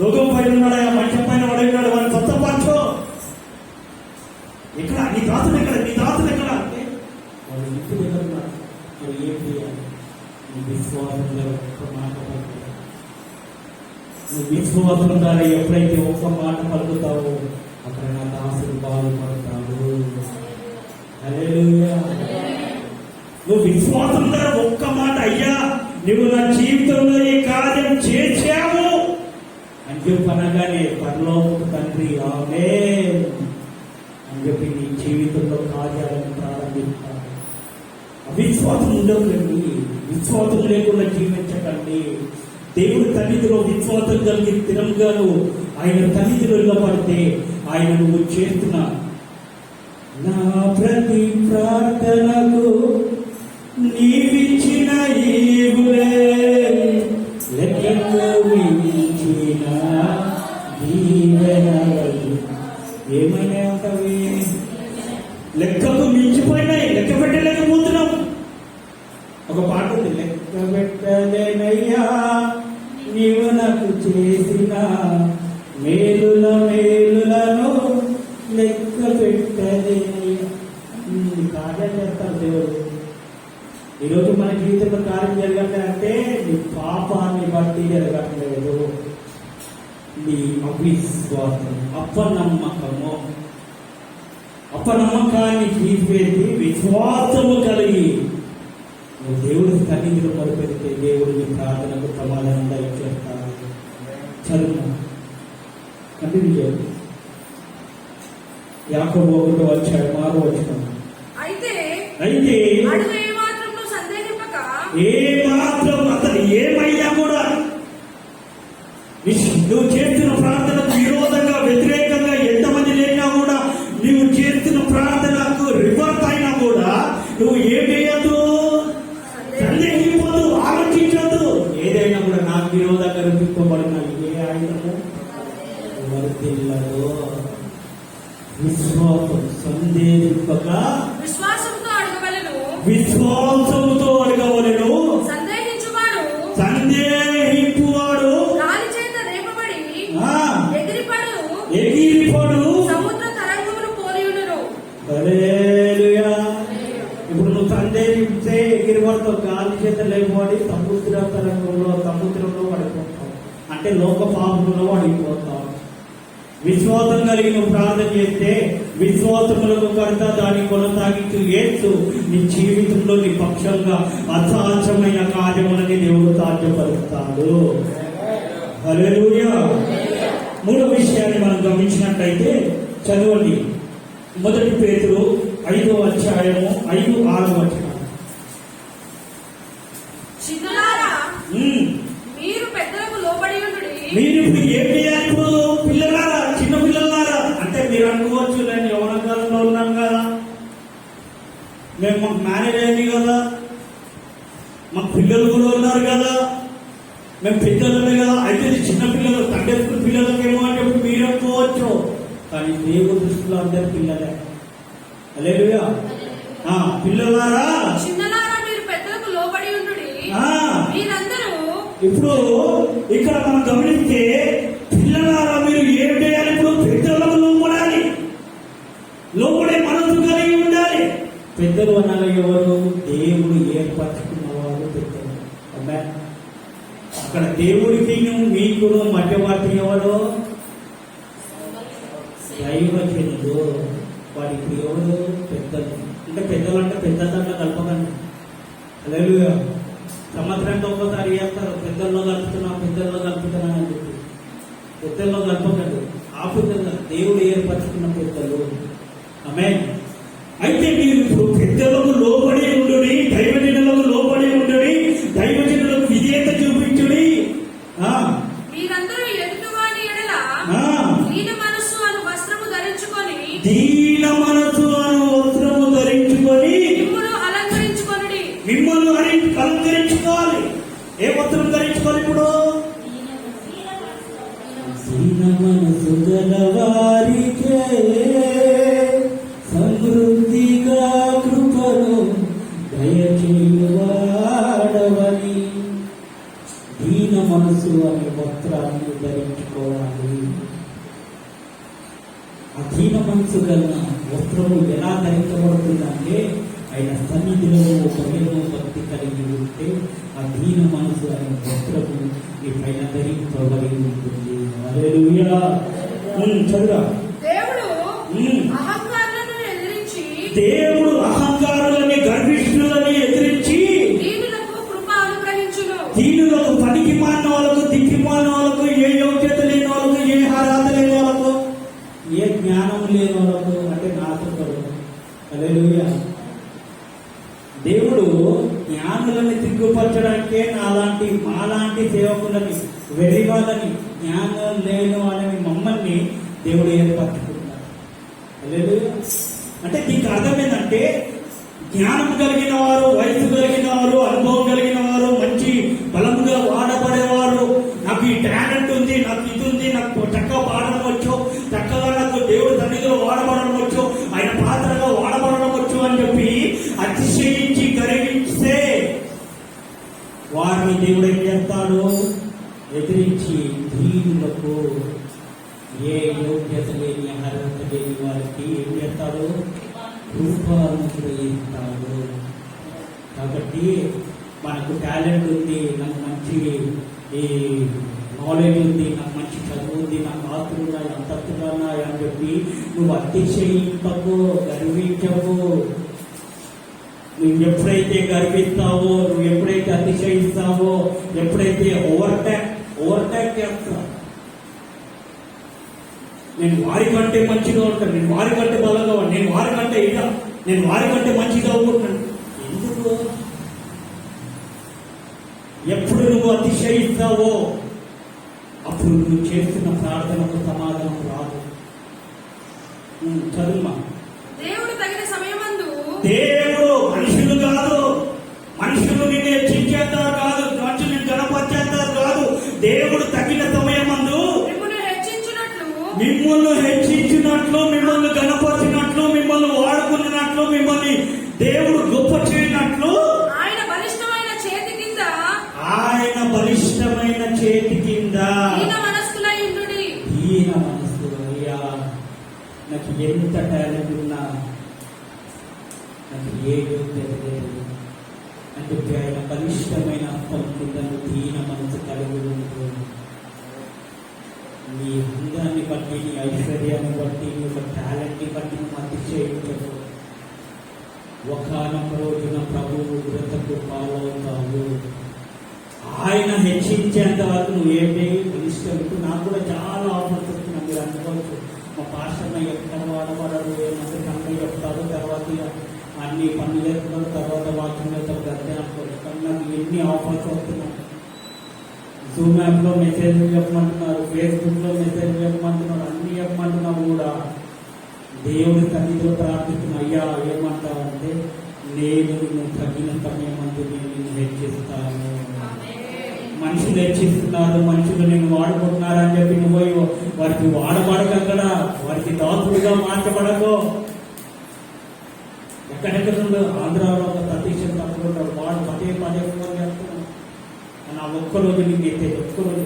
రోగం పైన ఉన్నాడయా, మంచం పైన పడినాడు, వాడిని స్వస్థపరచు. ఎక్కడ నీ దాసుడు ఎక్కడ, నీ దాసుడు ఎక్కడ అంటే వాడు ఇంటి దగ్గర ఉన్నాడు. మరి ఏం చేయాలి? నీ విశ్వాసం ఒక్క మాట పలుకుతావు. నువ్వు విశ్వాసం ద్వారా ఎప్పుడైతే ఒక్క మాట పలుకుతావో అక్కడ నా దాసుడు బాగుపడతాడు. హల్లెలూయా. నువ్వు విశ్వాసం ద్వారా ఒక్క మాట, అయ్యా నువ్వు నా జీవితంలో ఈ కార్యం చేశావు అని చెప్పనగానే పరలోకపు తండ్రి ఆమేన్ అని చెప్పి నీ జీవితంలో కార్యాలను ప్రారంభిస్తాడు. విశ్వాసం ఉండకండి, విశ్వాసం లేకుండా జీవించకండి. దేవుడి సన్నిధిలో విశ్వాసం కలిగి స్థిరంగాను ఆయన సన్నిధిలో నిలబడితే ఆయన నువ్వు చేస్తున్న నా ప్రతి ప్రార్థనకు నీవిచ్చిన ఈవులే లెక్కకు మించిన దీవెనలు. ఏమైనా ఉంటవి? లెక్కకు మించిపోయినాయి, లెక్క పెట్టలేకపోతున్నాం. ఒక పాట ఉంది, లెక్క పెట్టలేనయ్యా నీవు నాకు చేసిన మేలులను లెక్క పెట్టలేనయ్యా. కార్యం చేస్తారు దేవుడు. ఈరోజు మన జీవితంలో కార్యం జరగట్లేదంటే నీ పాపాన్ని బట్టి జరగట్లేదు, నీ అవిశ్వాసం, అపనమ్మకాన్ని తీసివేసి విశ్వాసము కలిగి నువ్వు దేవుడి సన్నిధిలో మొదలుపెడితే దేవుడు నీ ప్రార్థనకు సమాధానంగా ఇచ్చేస్తాడు. చదువు కంటిన్యూ చేయండి. యాకోబు 1:6 అయితే ఏమాత్రం అతను ఏమైనా కూడా నువ్వు చేస్తున్న ప్రార్థనకు విరోధంగా, వ్యతిరేకంగా ఎంతమంది లేనా కూడా, నువ్వు చేస్తున్న ప్రార్థనకు రివర్స్ అయినా కూడా నువ్వు ఏమేయద్దు, సందేహించదు, ఆలోచించద్దు. ఏదైనా కూడా నాకు విరోధంగా రూపింపబడిన ఏ ఆయుధము వర్తిల్లదు. విశ్వాసం సందేహింపక విశ్వాసముతో అడగవలెను. సందేహించువాడు ఎగిరిపడు సముద్ర తరంగమును పోలియుండును. హల్లెలూయా. ఇప్పుడు నువ్వు సందేహించే ఎగిరిపడతావు, గాలి చేత లేకపోడి సముద్రంలో పడిపోతావు, అంటే లోక పాపంలో పడిపోతావు. విశ్వాసం కలిగి నువ్వు ప్రార్థన చేస్తే విశ్వాసములకు కర్త దాన్ని కొనసాగించు యేసు నీ జీవితంలో నీ పక్షంగా అసాధ్యమైన కార్యములని దేవుడు సాధ్యపరుస్తాడు. హల్లెలూయా. మూడో విషయాన్ని మనం గమనించినట్లయితే చదవండి. 1 పేతురు 5వ అధ్యాయము 5-6 వచనాలు. చిన్నలారా, మీరు పెద్దలకు లోబడి ఉండుడి. మీరు ఇప్పుడు ఏం చేయాలి? ఇప్పుడు పిల్లలారా, చిన్న పిల్లలారా అంటే మీరు అనుకోవచ్చు, నేను యవ్వన కాలంలో ఉన్నాను కదా, మాకు మ్యారేజ్ అయింది కదా, మాకు పిల్లలు కూడా ఉన్నారు కదా, మేము పెద్దలమే కదా, అయితే చిన్న పిల్లలు తండ్రి పిల్లలకేమో అని చెప్పి మీరు అనుకోవచ్చు. కానీ దేవుడు దృష్టిలో అందరు పిల్లలే. హల్లెలూయా. పిల్లలారా, చిన్నలారా, మీరు పెద్దలకు లోబడి ఉండుడి. మీరందరూ ఇప్పుడు ఇక్కడ మనం గమనిస్తే పిల్లలారా మీరు ఏం చేయాలి? ఇప్పుడు పెద్దలకు లోపడాలి, లోపడే మనసు కలిగి ఉండాలి. పెద్దలు అనాలి ఎవరు? దేవుడు ఏర్పరచుకున్నవారు పెద్దలు. అక్కడ దేవుడికి మీకును మధ్యవర్తి ఎవరు? దైవజనుడు. వారికి ఎవరు? పెద్దలు. అంటే పెద్దలు అంటే పెద్ద దాంట్లో కలపకండి. హల్లెలూయా. సంవత్సరానికి ఒక్కసారి చేస్తారు, పెద్దల్లో కలుపుతున్నా అని చెప్పి. పెద్దల్లో కలపకండి. ఆ పెద్దలు దేవుడు ఏర్పరచుకున్న పెద్దలు. ఆమేన్. అయితే మీరు ఇప్పుడు పెద్దలకు లోబడి ఉండుడి, దైవజనులకు లోబడి ఉండుడి, దైవజనులకు విధేయత చూపించుడి. మీరందరూ ఎదుటివాని ఎడల దీన మనస్సు అను వస్త్రము ధరించుకొని మిమ్మును అలంకరించుకోవాలి. ఏ వస్త్రం ధరించుకోవాలి? ఇప్పుడు దీన మనసు గలవారికే సమృద్ధిగా కృపను దయచేయువాడవని దీన మనసు అనే వస్త్రాన్ని ధరించుకోవాలి. ఆ దీన మనసు గల వస్త్రము ఎలా ధరించబడుతుందంటే ఆయన సన్నిధిలో భయము భక్తి కలిగి ఉంటే ఆ దీన మనసు అనే వస్త్రము మీ పైన ధరింపబడి ఉంటుంది. హల్లెలూయా. చదువురా. దేవుడు అహంకారులని గర్విష్ఠులని ఎదిరించి దీనులకు పనికి మాలిన వాళ్ళకు, దిక్కి మాలిన వాళ్ళకు, ఏ యోగ్యత లేని వాళ్ళకు, ఏ అర్హత లేని వాళ్ళకు, ఏ జ్ఞానం లేని వాళ్ళకు అంటే నాశకుడు. హల్లెలూయా. దేవుడు జ్ఞానులని సిగ్గుపరచడానికే మాలాంటి సేవకులని, వెరివాళ్ళని, జ్ఞానం లేని వాళ్ళని, మమ్మల్ని దేవుడు ఏర్పరచుకుంటాడు. హల్లెలూయా. అంటే దీనికి అర్థం ఏంటంటే జ్ఞానం కలిగిన వారు, వయసు కలిగిన వారు, అనుభవం కలిగిన వారు, మంచి బలంగా వాడబడేవారు, నాకు ఈ టాలెంట్ ఉంది, నాకు ఇది ఉంది, నాకు చక్కగా పాడడం వచ్చు, చక్కగా నాకు దేవుడు సన్నిధిలో వాడబడడం వచ్చు, ఆయన పాత్రగా వాడబడడం వచ్చు అని చెప్పి అతిశయించి గర్విస్తే వారిని దేవుడు ఏం చేస్తాడు? ఎదిరించి దీనులకు, ఏ యోగ్యత లేని అర్హత లేని వారికి ఏం చేస్తాడు? కృపానుగ్రహిస్తాడు. కాబట్టి మనకు టాలెంట్ ఉంది, నాకు మంచి ఈ నాలెడ్జ్ ఉంది, నాకు మంచి చదువు ఉంది, నాకు ఆస్తులు ఉన్నాయి, అంతస్తులు ఉన్నాయి అని చెప్పి నువ్వు అతిశయింపకు, గర్వించవు. నువ్వు ఎప్పుడైతే గర్విస్తావో, నువ్వు ఎప్పుడైతే అతిశయిస్తావో, ఎప్పుడైతే ఓవర్టేక్ చేస్తావు, నేను వారికంటే మంచిగా ఉంటాను, నేను వారికంటే బలంగా ఉంటాను, నేను వారికంటే ఇలా, నేను వారికంటే మంచిగా ఉంటున్నాను. ఎందుకు? ఎప్పుడు నువ్వు అతిశయిస్తావో అప్పుడు నువ్వు చేస్తున్న ప్రార్థనకు సమాధానం రాదు. చదువుమా. దేవుడు తగిన సమయమందు, దేవుడు మనుషులు కాదు, మనుషులు నిన్ను హెచ్చించేస్తారు కాదు, మనుషులు నిన్ను గణపరిచేస్తారు కాదు. దేవుడు తగిన సమయమందు మిమ్మల్ని హెచ్చించినట్లు, మిమ్మల్ని గణపరిచినట్లు, మిమ్మల్ని వాడుకున్నట్లు, మిమ్మల్ని దేవుడు గొప్ప చేయనట్లు ఆయన బలిష్టమైన చేతి కింద దీన మనస్కులు. అయ్యా, నాకు ఎంత టాలెంట్ ఉన్నా, నాకు ఏ యోగ్యత లేదు అని చెప్పి ఆయన బలిష్టమైన హస్తం కింద దీన మనసు కలిగి ఉంటుంది. నీ అందాన్ని బట్టి, నీ ఐశ్వర్యాన్ని బట్టి, నీ యొక్క టాలెంట్ని బట్టి నువ్వు అతిశయించవు. ఒకానొక రోజున ప్రభువు బ్రతకు పాలవుతావు. ఆయన హెచ్చించేంత వరకు నువ్వేంటి? మా పాస్టర్ ఎక్కడ వాడబడరు ఏమంటే కనుక చెప్తారు, తర్వాత అన్ని పనులు చేస్తున్నారు, తర్వాత వాక్యం చేస్తారు గద్దె అనుకోరు. కానీ నాకు ఎన్ని ఆఫర్స్ వస్తున్నాయి. జూమ్ యాప్లో మెసేజ్ చెప్పమంటున్నారు, ఫేస్బుక్లో మెసేజ్ చెప్పమంటున్నారు, అన్ని చెప్పమంటున్నా కూడా దేవుడి సన్నిధిలో ప్రార్థిస్తున్న అయ్యా ఏమంటావంటే నేను నువ్వు తగిన సమయం అంటూ నేను నిన్ను హెచ్చిస్తాను. మనుషులు హెచ్చిస్తున్నారు, మనుషులు నేను వాడుకుంటున్నారు అని చెప్పి నువ్వు వారికి వాడబడకక్కడ వారికి దాసుడుగా మార్చబడకో. ఎక్కడెక్కడ ఆంధ్రాలో ఒక ప్రతీక్ష తప్పుడు ఉంటాడు, వాడు పదే ఫోన్ చేస్తున్నాడు. నా ఒక్కరోజు నీకు ఎత్తేది ఒక్కరోజు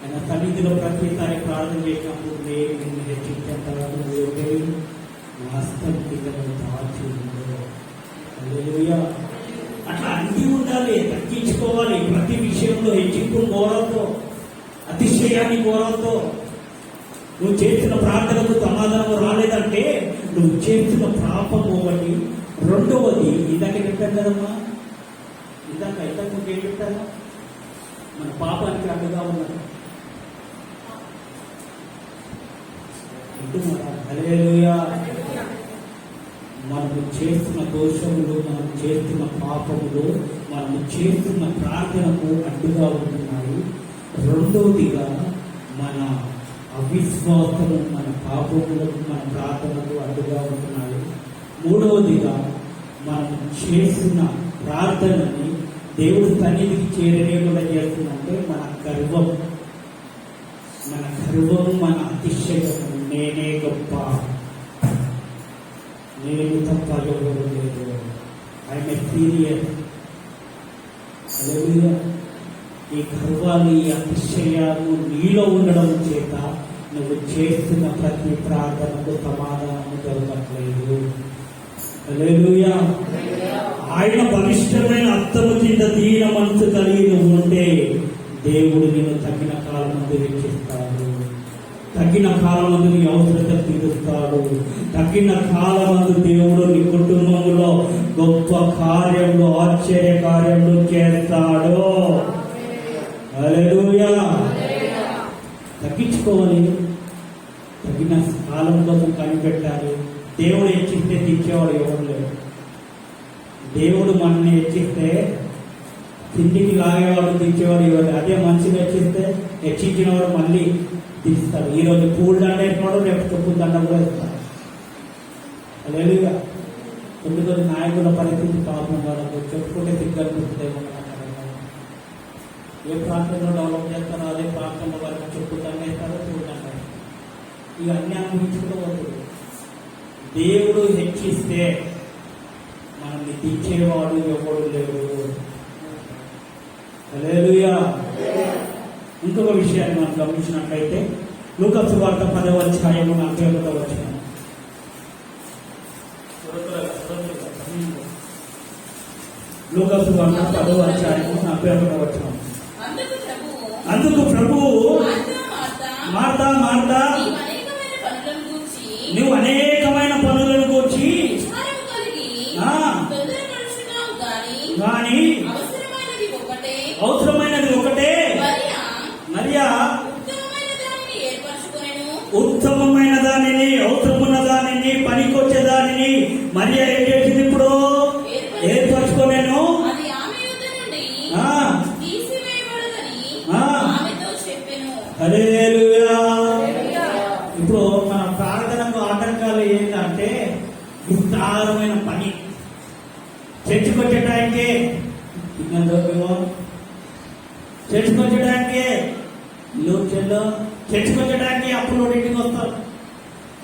ఆయన సన్నిధిలో ప్రతిసారి ప్రార్థన చేసినప్పుడు నేను నిన్ను హెచ్చించేంత అట్లా అన్ని ఉండాలి, తగ్గించుకోవాలి. ప్రతి విషయంలో హెచ్చింపు గౌరవంతో, అతిశయాన్ని గౌరవంతో. నువ్వు చేసిన ప్రార్థనకు సమాధానం రాలేదంటే నువ్వు చేసిన పాపం ఒకటి. రెండవది ఇందాక చెప్పాను కదమ్మా, ఇందాక ఏం చెప్పాను, మన పాపానికి అడ్డుగా ఉన్నది. హల్లెలూయా. మనము చేస్తున్న దోషములు, మనం చేస్తున్న పాపములు, మనము చేస్తున్న ప్రార్థనకు అడ్డుగా ఉంటున్నాయి. రెండవదిగా మన అవిశ్వాసము మన పాపములకు, మన ప్రార్థనకు అడ్డుగా ఉంటున్నాయి. మూడవదిగా మనం చేస్తున్న ప్రార్థనని దేవుడి సన్నిధికి చేరలేకుండా చేస్తుందంటే మన గర్వం, మన అతిశయము. నేనే గొప్ప, నేను తప్ప ఎవరు లేదు, ఐఎమ్ సీరియస్. ఈ గర్వాలు, ఈ అతిశయాలు నీలో ఉండడం చేత నువ్వు చేస్తున్న ప్రతి ప్రార్థనకు సమాధానం దొరకట్లేదు. హల్లెలూయా. ఆయన బలిష్టమైన అర్థము కింద దీన మనసు కలిగి నువ్వు ఉంటే దేవుడు నిన్ను తగిన కాలం ముందు హెచ్చిస్తాడు, తగిన కాలం ముందు నీ అవసరత తీరుస్తాడు, తగిన కాలం ముందు దేవుడు నీ కుటుంబంలో గొప్ప కార్యములు, ఆశ్చర్య కార్యములు చేస్తాడు. హల్లెలూయా. తగ్గించుకోవాలి, తగిన కాలం కోసం కనిపెట్టాలి. దేవుడు హెచ్చిస్తే తెచ్చేవాడు ఎవరు లేడు. దేవుడు మనల్ని హెచ్చిస్తే కిందికి లాగేవాడు, తెచ్చేవాడు ఎవరు. అదే మనిషిని హెచ్చించిన వాడు మళ్ళీ తీస్తాడు. ఈరోజు పూల దండ వేసినాడు, రేపు తొక్కు దండ కూడా ఇస్తాడు. హల్లెలూయా. కొన్ని నాయకుల పరిస్థితి పాపం వాళ్ళకు చెప్పుకుంటే సిగ్గనిపిస్తుందేమో. ఏ ప్రాంతంలో డెవలప్ చేస్తారో అదే ప్రాంతంలో వారికి చెప్పు దండేస్తారో చూడండి. ఇవి అన్ని అనుభవించుకుంటూ పోతుంది. దేవుడు హెచ్చిస్తే మనల్ని తెచ్చేవాడు ఎవడు లేడు. హల్లెలూయా. ఇంకొక విషయాన్ని మనం గమనించినట్లయితే లూకా సువార్త 10వ అధ్యాయము 41వ వచనం. లూకా సువార్త 10వ అధ్యాయము 41వ వచనం. అందుకు ప్రభువు మార్తా మార్తా, నువ్వు అనేకమైన పనులను గూర్చి కానీ అవసరమైనది ఒకటే. మరియా ఉత్తమమైన దానిని, అవసరమున్న దానిని, పనికొచ్చే దానిని మరియా ఏం చేసింది? ఇప్పుడు ఏర్పరచుకోలేను. హల్లెలూయా. ఇప్పుడు మన ప్రార్థనకు ఆటంకాలు ఏంటంటే విస్తారమైన పని. చర్చికి వచ్చేటానికే చర్చికి వచ్చేటానికే చర్చికి వచ్చేటానికి అప్పులు ఇంటికి వస్తారు.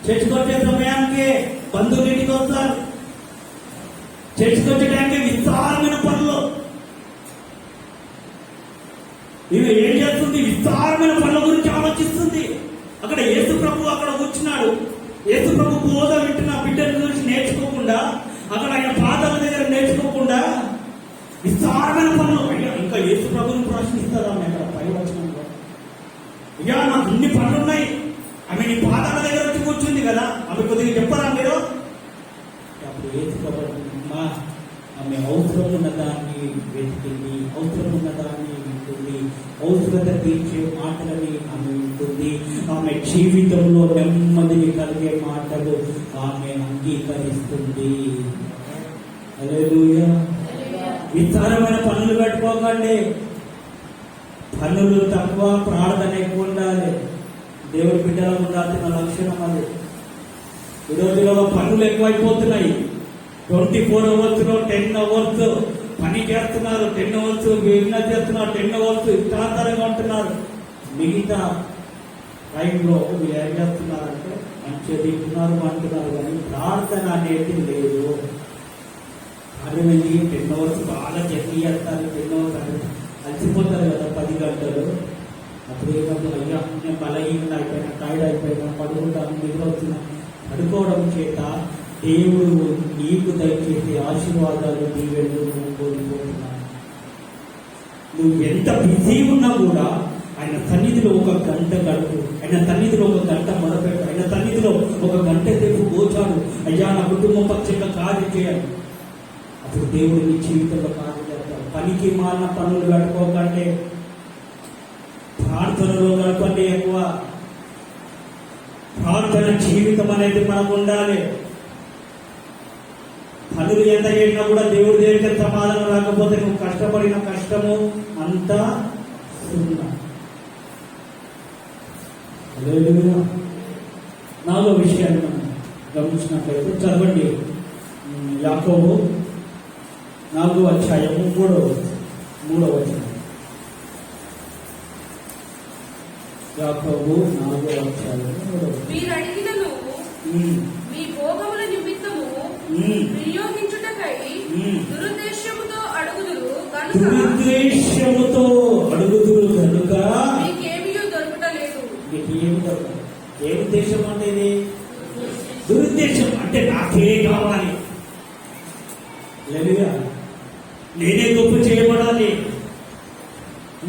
చర్చికి వచ్చే సమయానికి బంధువులు ఇంటికి వస్తారు. చర్చికి వచ్చేటానికి విస్తారమైన పనులు. ఇవి ఏం చేస్తుంది? విస్తారమైన పనుల గురించి ఆలోచిస్తుంది. అక్కడ యేసు ప్రభు అక్కడ కూర్చున్నాడు. యేసు ప్రభు బోధ వింటున్న బిడ్డల గురించి నేర్చుకోకుండా, అక్కడ ఆయన పాదాల దగ్గర నేర్చుకోకుండా విస్తారమైన పనులు. ఇంకా యేసు ప్రభుని ప్రశ్నిస్తారు ఆమె అక్కడ పై వచనంలో. అయ్యా నాకు ఇన్ని పనులు ఉన్నాయి, ఆమె నీ పాదాల దగ్గర వచ్చి కూర్చుంది కదా, ఆమె కొద్దిగా చెప్పరా మీరు? అప్పుడు యేసు ప్రభు ఆమె అవసరం ఉన్న దాన్ని వెతికింది, అవసరం ఉన్న దాన్ని వింటుంది. అవసరత తీర్చే మాటలని ఆమె వింటుంది. ఆమె జీవితంలో నెమ్మదిని కలిగే మాటలు ఆమె అంగీకరిస్తుంది. హల్లెలూయా. విస్తారమైన పనులు పెట్టుకోకండి. పనులు తక్కువ, ప్రార్థన ఎక్కువ ఉండాలి. దేవుడి బిడ్డలకు ఉండాల్సిన లక్షణం అది. ఈ రోజులలో పనులు ఎక్కువైపోతున్నాయి. 24 hours 10 hours పని చేస్తున్నారు, 10 hours బిజినెస్ చేస్తున్నారు, 10 hours ఇష్టాంతరంగా ఉంటున్నారు. మిగతా టైంలో వీళ్ళు ఏం చేస్తున్నారంటే మంచిగా తింటున్నారు అంటున్నారు, కానీ ప్రార్థన అనేది లేదు. అదేమండి 10 hours బాగా జర్నీ చేస్తారు, 10 hours అలసిపోతారు కదా 10 గంటలు. అప్పుడు ఏమంటారు, అయ్యా నేను బలహీన అయిపోయినా, టైర్డ్ అయిపోయినా, పడుకుంటాను, నిద్ర వచ్చిన. పడుకోవడం చేత దేవుడు నీకు దయచేసి ఆశీర్వాదాలు దీవెనలు నువ్వు కోల్పోతున్నావు. నువ్వు ఎంత బిజీ ఉన్నా కూడా ఆయన సన్నిధిలో 1 గంట గడుపు, ఆయన సన్నిధిలో 1 గంట మొదలుపెట్టు, ఆయన సన్నిధిలో 1 గంట సేపు కూర్చాడు. అయ్యా నా కుటుంబం పక్షంగా కార్యం చేయాలి. అప్పుడు దేవుడు నీ జీవితంలో కార్యం చేస్తాడు. పనికి మాలిన పనులు గడుపుకోకంటే ప్రార్థనలో గడపండి ఎక్కువ. ప్రార్థన జీవితం అనేది మనకు ఉండాలి. పనులు ఎంత చేసినా కూడా దేవుడి దగ్గరికి సమాధానం రాకపోతే నువ్వు కష్టపడిన కష్టము అంతా సున్నా. నాలుగో విషయాన్ని మనం గమనించినట్లయితే చదవండి. యాకోబు 4వ అధ్యాయము 3వ వచనం. యాకోబు 4వ అధ్యాయము 3వ వచనం. మీరు అడిగినను మీ భోగముల నిమిత్తము వినియోగించుటకై దురుద్దేశ్యముతో అడుగుదురు కనుక మీకేమీ దొరకలేదు. మీకు ఏమి దొరకదు. ఏ ఉద్దేశం అంటే ఇది? దురుద్దేశం అంటే నాకే కావాలి, లేదా నేనే గొప్ప చేయబడాలి,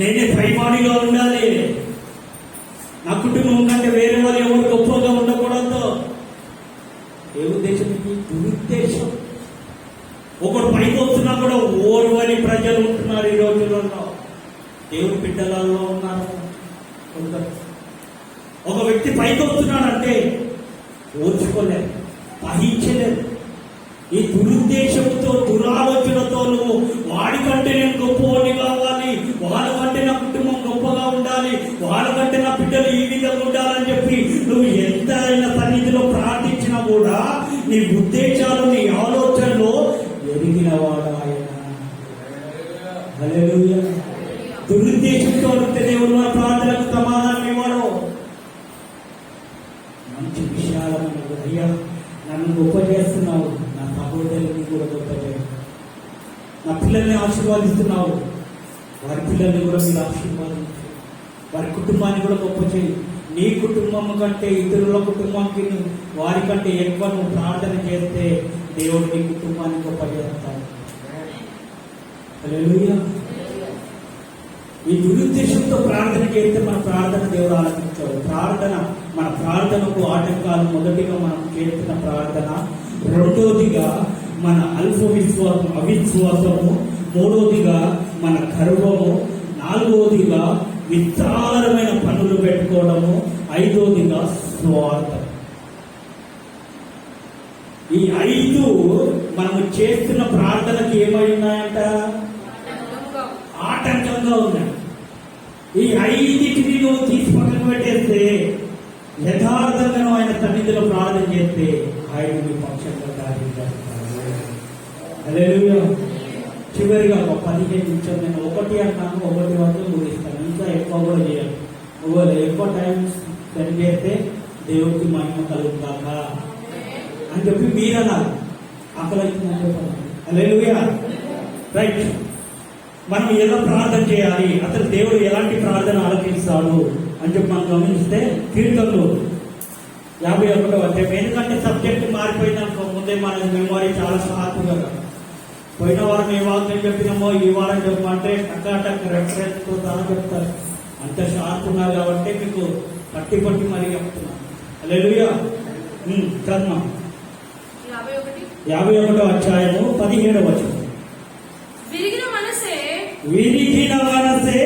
నేనే పైమాడిగా ఉండాలి, నా కుటుంబం కంటే వేరే వాళ్ళు ఎవరు గొప్పగా ఉండకూడదు. ఏ ఉద్దేశం ఇది? దురుద్దేశం. ఒకడు పైకి వస్తున్నా కూడా ఓర్వని ప్రజలు ఉంటున్నారు ఈ రోజులలో. దేవుడి బిడ్డలలో ఉన్నారు. ఒక వ్యక్తి పైకి వస్తున్నాడంటే ఓర్చుకోలేదు, సహించలేదు. ఈ దురుద్దేశంతో, దురాలోచనతో నువ్వు వాడికంటే నేను గొప్పవాడిని కావాలి, వాళ్ళకంటే నా కుటుంబం గొప్పగా ఉండాలి, వాళ్ళకంటే నా బిడ్డలు ఈ విధంగా ఉండాలని చెప్పి నువ్వు ఎంత సన్నిధిలో ప్రార్థించినా కూడా నీ ఉద్దేశాలు, నీ ఆలోచనలో ఎరిగినవాడు ఆయన. హల్లెలూయా. దురుద్దేశంతో ఉంటే దేవుడు మన ప్రార్థనకు సమాధానం ఇవ్వడు. మంచి విషయాలను అయ్యా నన్ను గొప్ప చేస్తున్నావు, నా సహోదరుని కూడా గొప్ప చేయాలి, నా పిల్లల్ని ఆశీర్వాదిస్తున్నావు, వారి పిల్లల్ని కూడా మీరు ఆశీర్వాదించు, వారి కుటుంబాన్ని కూడా గొప్ప చేయి. నీ కుటుంబం కంటే ఇతరుల కుటుంబానికి వారి కంటే ఎక్కువ నువ్వు ప్రార్థన చేస్తే దేవుడు నీ కుటుంబాన్ని గొప్ప చేస్తాడు. హల్లెలూయా. ఈ దురుద్దేశంతో ప్రార్థన చేస్తే మన ప్రార్థన దేవుడు ఆలకించాడు. మన ప్రార్థనకు ఆటంకాలు మొదటిగా మనం చేస్తున్న ప్రార్థన, రెండోదిగా మన అవిశ్వాసము, మూడోదిగా మన గర్వము, నాలుగోదిగా విస్తారమైన పనులు పెట్టుకోవడము, ఐదోదిగా స్వార్థం. ఈ 5 మనము చేస్తున్న ప్రార్థనకి ఏమై ఉన్నాయంట? ఆటంకంగా ఉన్నాయి. ఈ 5టిని నువ్వు తీసి పక్కన పెట్టేస్తే, యథార్థంగా ఆయన సన్నిధిలో ప్రార్థన చేస్తే ఆయన నీ పక్షంగా కార్యం చేస్తాడు. హల్లెలూయా. చివరిగా ఒక 15 నిమిషాలు నేను 1 అన్నాను, 1 వరకు ముగిస్తాను. ఇంకా ఎక్కువ కూడా చేయాలి. ఒకవేళ ఎక్కువ టైం స్పెండ్ చేస్తే దేవుడికి మహిమ కలుగుతాక అని చెప్పి మీరు అన్నారు. అక్కడ హల్లెలూయా. రైట్. మనం ఎలా ప్రార్థన చేయాలి, అసలు దేవుడు ఎలాంటి ప్రార్థన ఆలకిస్తాడు అని చెప్పి మనం గమనిస్తే కీర్తనలు 51వ అధ్యాయం. ఎందుకంటే సబ్జెక్ట్ మారిపోయిందనుకో, ముందే మన మెమొరీ చాలా షార్ప్గా, పోయిన వారం ఏ వాక్యం చెప్పినామో ఈ వారం చెప్పమంటే టక్ రెఫరెన్స్ తో చాలా చెప్తారు. అంత షార్ప్ ఉన్నారు కాబట్టి మీకు పట్టి మరి చెప్తున్నాను. హల్లెలూయా. చదువు 51వ అధ్యాయము 17వ వచనం. విరిగిన మనసే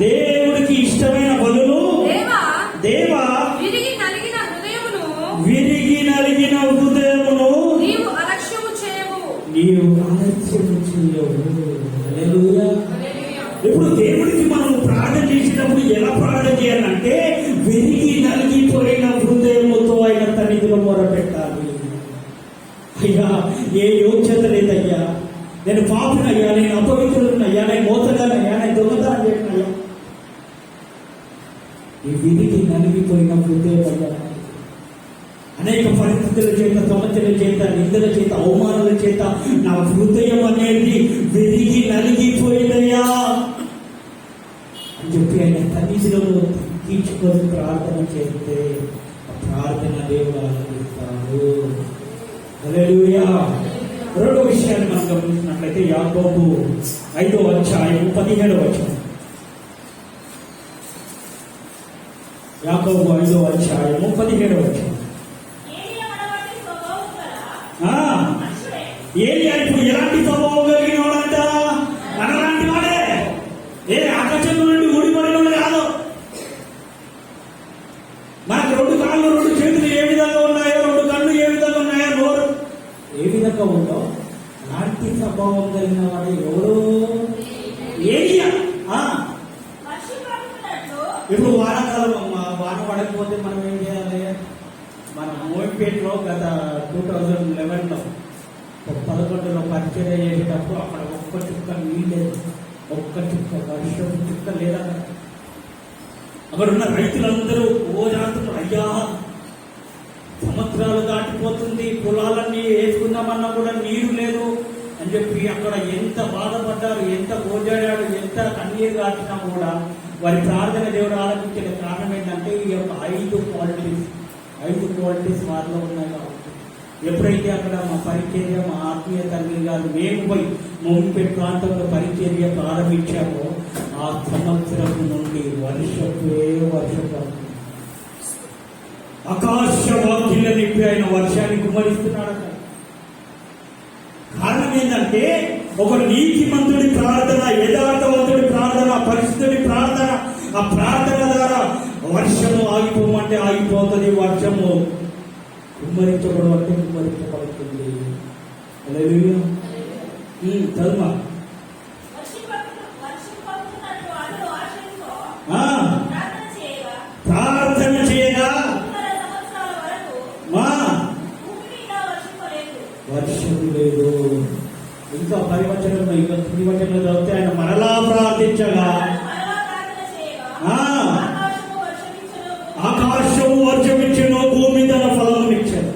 దేవుడికి ఇష్టమైన బలులు దేవా దేవా విరిగి నలిగిన హృదయమును విరిగి నలిగిన హృదయమును నీవు అలక్ష్యము చేయవు. నీవు ఆలస్యము చేయవు. హల్లెలూయా. హల్లెలూయా. ఇప్పుడు దేవుడికి మనం ప్రార్థన చేసినప్పుడు ఎలా ప్రార్థన చేయాలంటే విరిగి నలిగిపోయిన హృదయముతో ఆయన సన్నిధిలో మొరపెట్టాలి. అయ్యా, ఏ యోగ్యత లేదయ్యా, నేను పాపినయ్యా, నేను అపవిత్రుడినయ్యా, నేను మోసగానయ్యా, నేను దొంగతనం చేసినయ్యా. ఈ విరిగి నలిగిపోయిన హృదయం అయ్యా, అనేక పరిస్థితుల చేత, సమస్యల చేత, నిందల చేత, అవమానాల చేత నా హృదయం అనేది విరిగి నలిగిపోయిందయ్యా అని చెప్పి ఆయన సన్నిధిలో తీర్చుకొని ప్రార్థన చేస్తే ఆ ప్రార్థన దేవుడు ఆలకిస్తాడు. హల్లెలూయా. రెండో విషయాన్ని మనం గమనించినట్లయితే యాకోబు 5వ అధ్యాయం 17వ వచనం. యాకోబు 5వ అధ్యాయం 17వ వచనం. ఏలియా ఇప్పుడు ఎలాంటి స్వభావం కలిగిన వాడంట? మనలాంటి వాడే. ఏ ఆకాశం నుండి ఊడిపడిన వాడు కాదు. మనకు 2 కాళ్ళు 2 చేతులు ఏ విధంగా ఉన్నాయో, 2 కళ్ళు ఏ విధంగా ఉన్నాయో, నోరు ఏ విధంగా ఉందో అలాంటి స్వభావం కలిగిన వాడు ఎవరు? ఏలియా. ఇప్పుడు వానాకాలం వాన పడకపోతే మనం ఏం చేయాలి? మన మోయిపేటలో గత 2011లో 11లో పరిచయం చేసేటప్పుడు అక్కడ ఒక్క చుక్క నీళ్ళు, ఒక్క చుక్క వర్షం చుక్క లేదా. అక్కడ ఉన్న రైతులందరూ ఓజాతున్నారు, అయ్యా సంవత్సరాలు దాటిపోతుంది, పొలాలన్నీ వేసుకుందామన్నా కూడా నీరు లేదు అని చెప్పి అక్కడ ఎంత బాధపడ్డారు, ఎంత ఓజాడారు, ఎంత కన్నీరు కాచినా కూడా వారి ప్రార్థన దేవుడు ఆలకించిన కారణం ఏంటంటే ఈ యొక్క 5 క్వాలిటీస్ వారిలో ఉన్నాయి కాబట్టి. ఎప్పుడైతే అక్కడ మా పరిచర్య, మా ఆత్మీయ తండ్రి గారు మేము పోయి మోంపేట ప్రాంతంలో పరిచర్య ప్రారంభించామో ఆ సంవత్సరం నుండి వర్షం ఆకాశ వాక్యుల నింపి ఆయన వర్షాన్ని కుమ్మరిస్తున్నాడు. కారణం ఏంటంటే ఒక నీతిమంతుడి ప్రార్థన, యథార్థవంతుడి ప్రార్థన, పరిశుద్ధుడి ప్రార్థన, ఆ ప్రార్థన ద్వారా వర్షము ఆగిపోమంటే ఆగిపోతుంది, వర్షము కుమ్మరించబడమంటే కుమ్మరించబడుతుంది. హల్లెలూయా. చదువు. ప్రార్థన చేయగా వర్షము లేదు. ఇంకా పరివచనంలో, ఇంకా తిరివచనంలో చదివితే ఆయన మరలా ప్రార్థించగా ఆకాశము వర్షమిచ్చను, భూమి తన ఫలమునిచ్చను.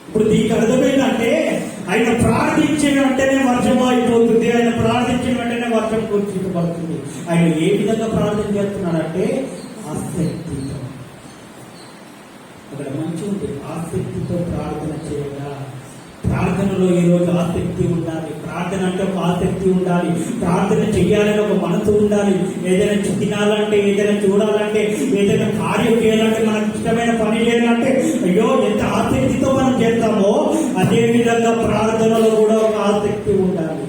ఇప్పుడు దీనికి అర్థమైందంటే ఆయన ప్రార్థించిన వెంటనే వర్షం అయిపోతుంది, ఆయన ప్రార్థించిన వెంటనే వర్షం కురిపించబడుతుంది. ఆయన ఏ విధంగా ప్రార్థన చేస్తున్నాడంటే ఆసక్తితో. అక్కడ మంచి ఉంది, ఆసక్తితో ప్రార్థన చేయగా. ప్రార్థనలో ఈరోజు ఆసక్తి ఉండాలి. ప్రార్థన అంటే ఒక ఆసక్తి ఉండాలి. ప్రార్థన చెయ్యాలని ఒక మనసు ఉండాలి. ఏదైనా తినాలంటే, ఏదైనా చూడాలంటే, ఏదైనా కార్యం చేయాలంటే, మనకు ఇష్టమైన పని చేయాలంటే అయ్యో ఎంత ఆసక్తితో మనం చేస్తామో అదే విధంగా ప్రార్థనలో కూడా ఒక ఆసక్తి ఉండాలి.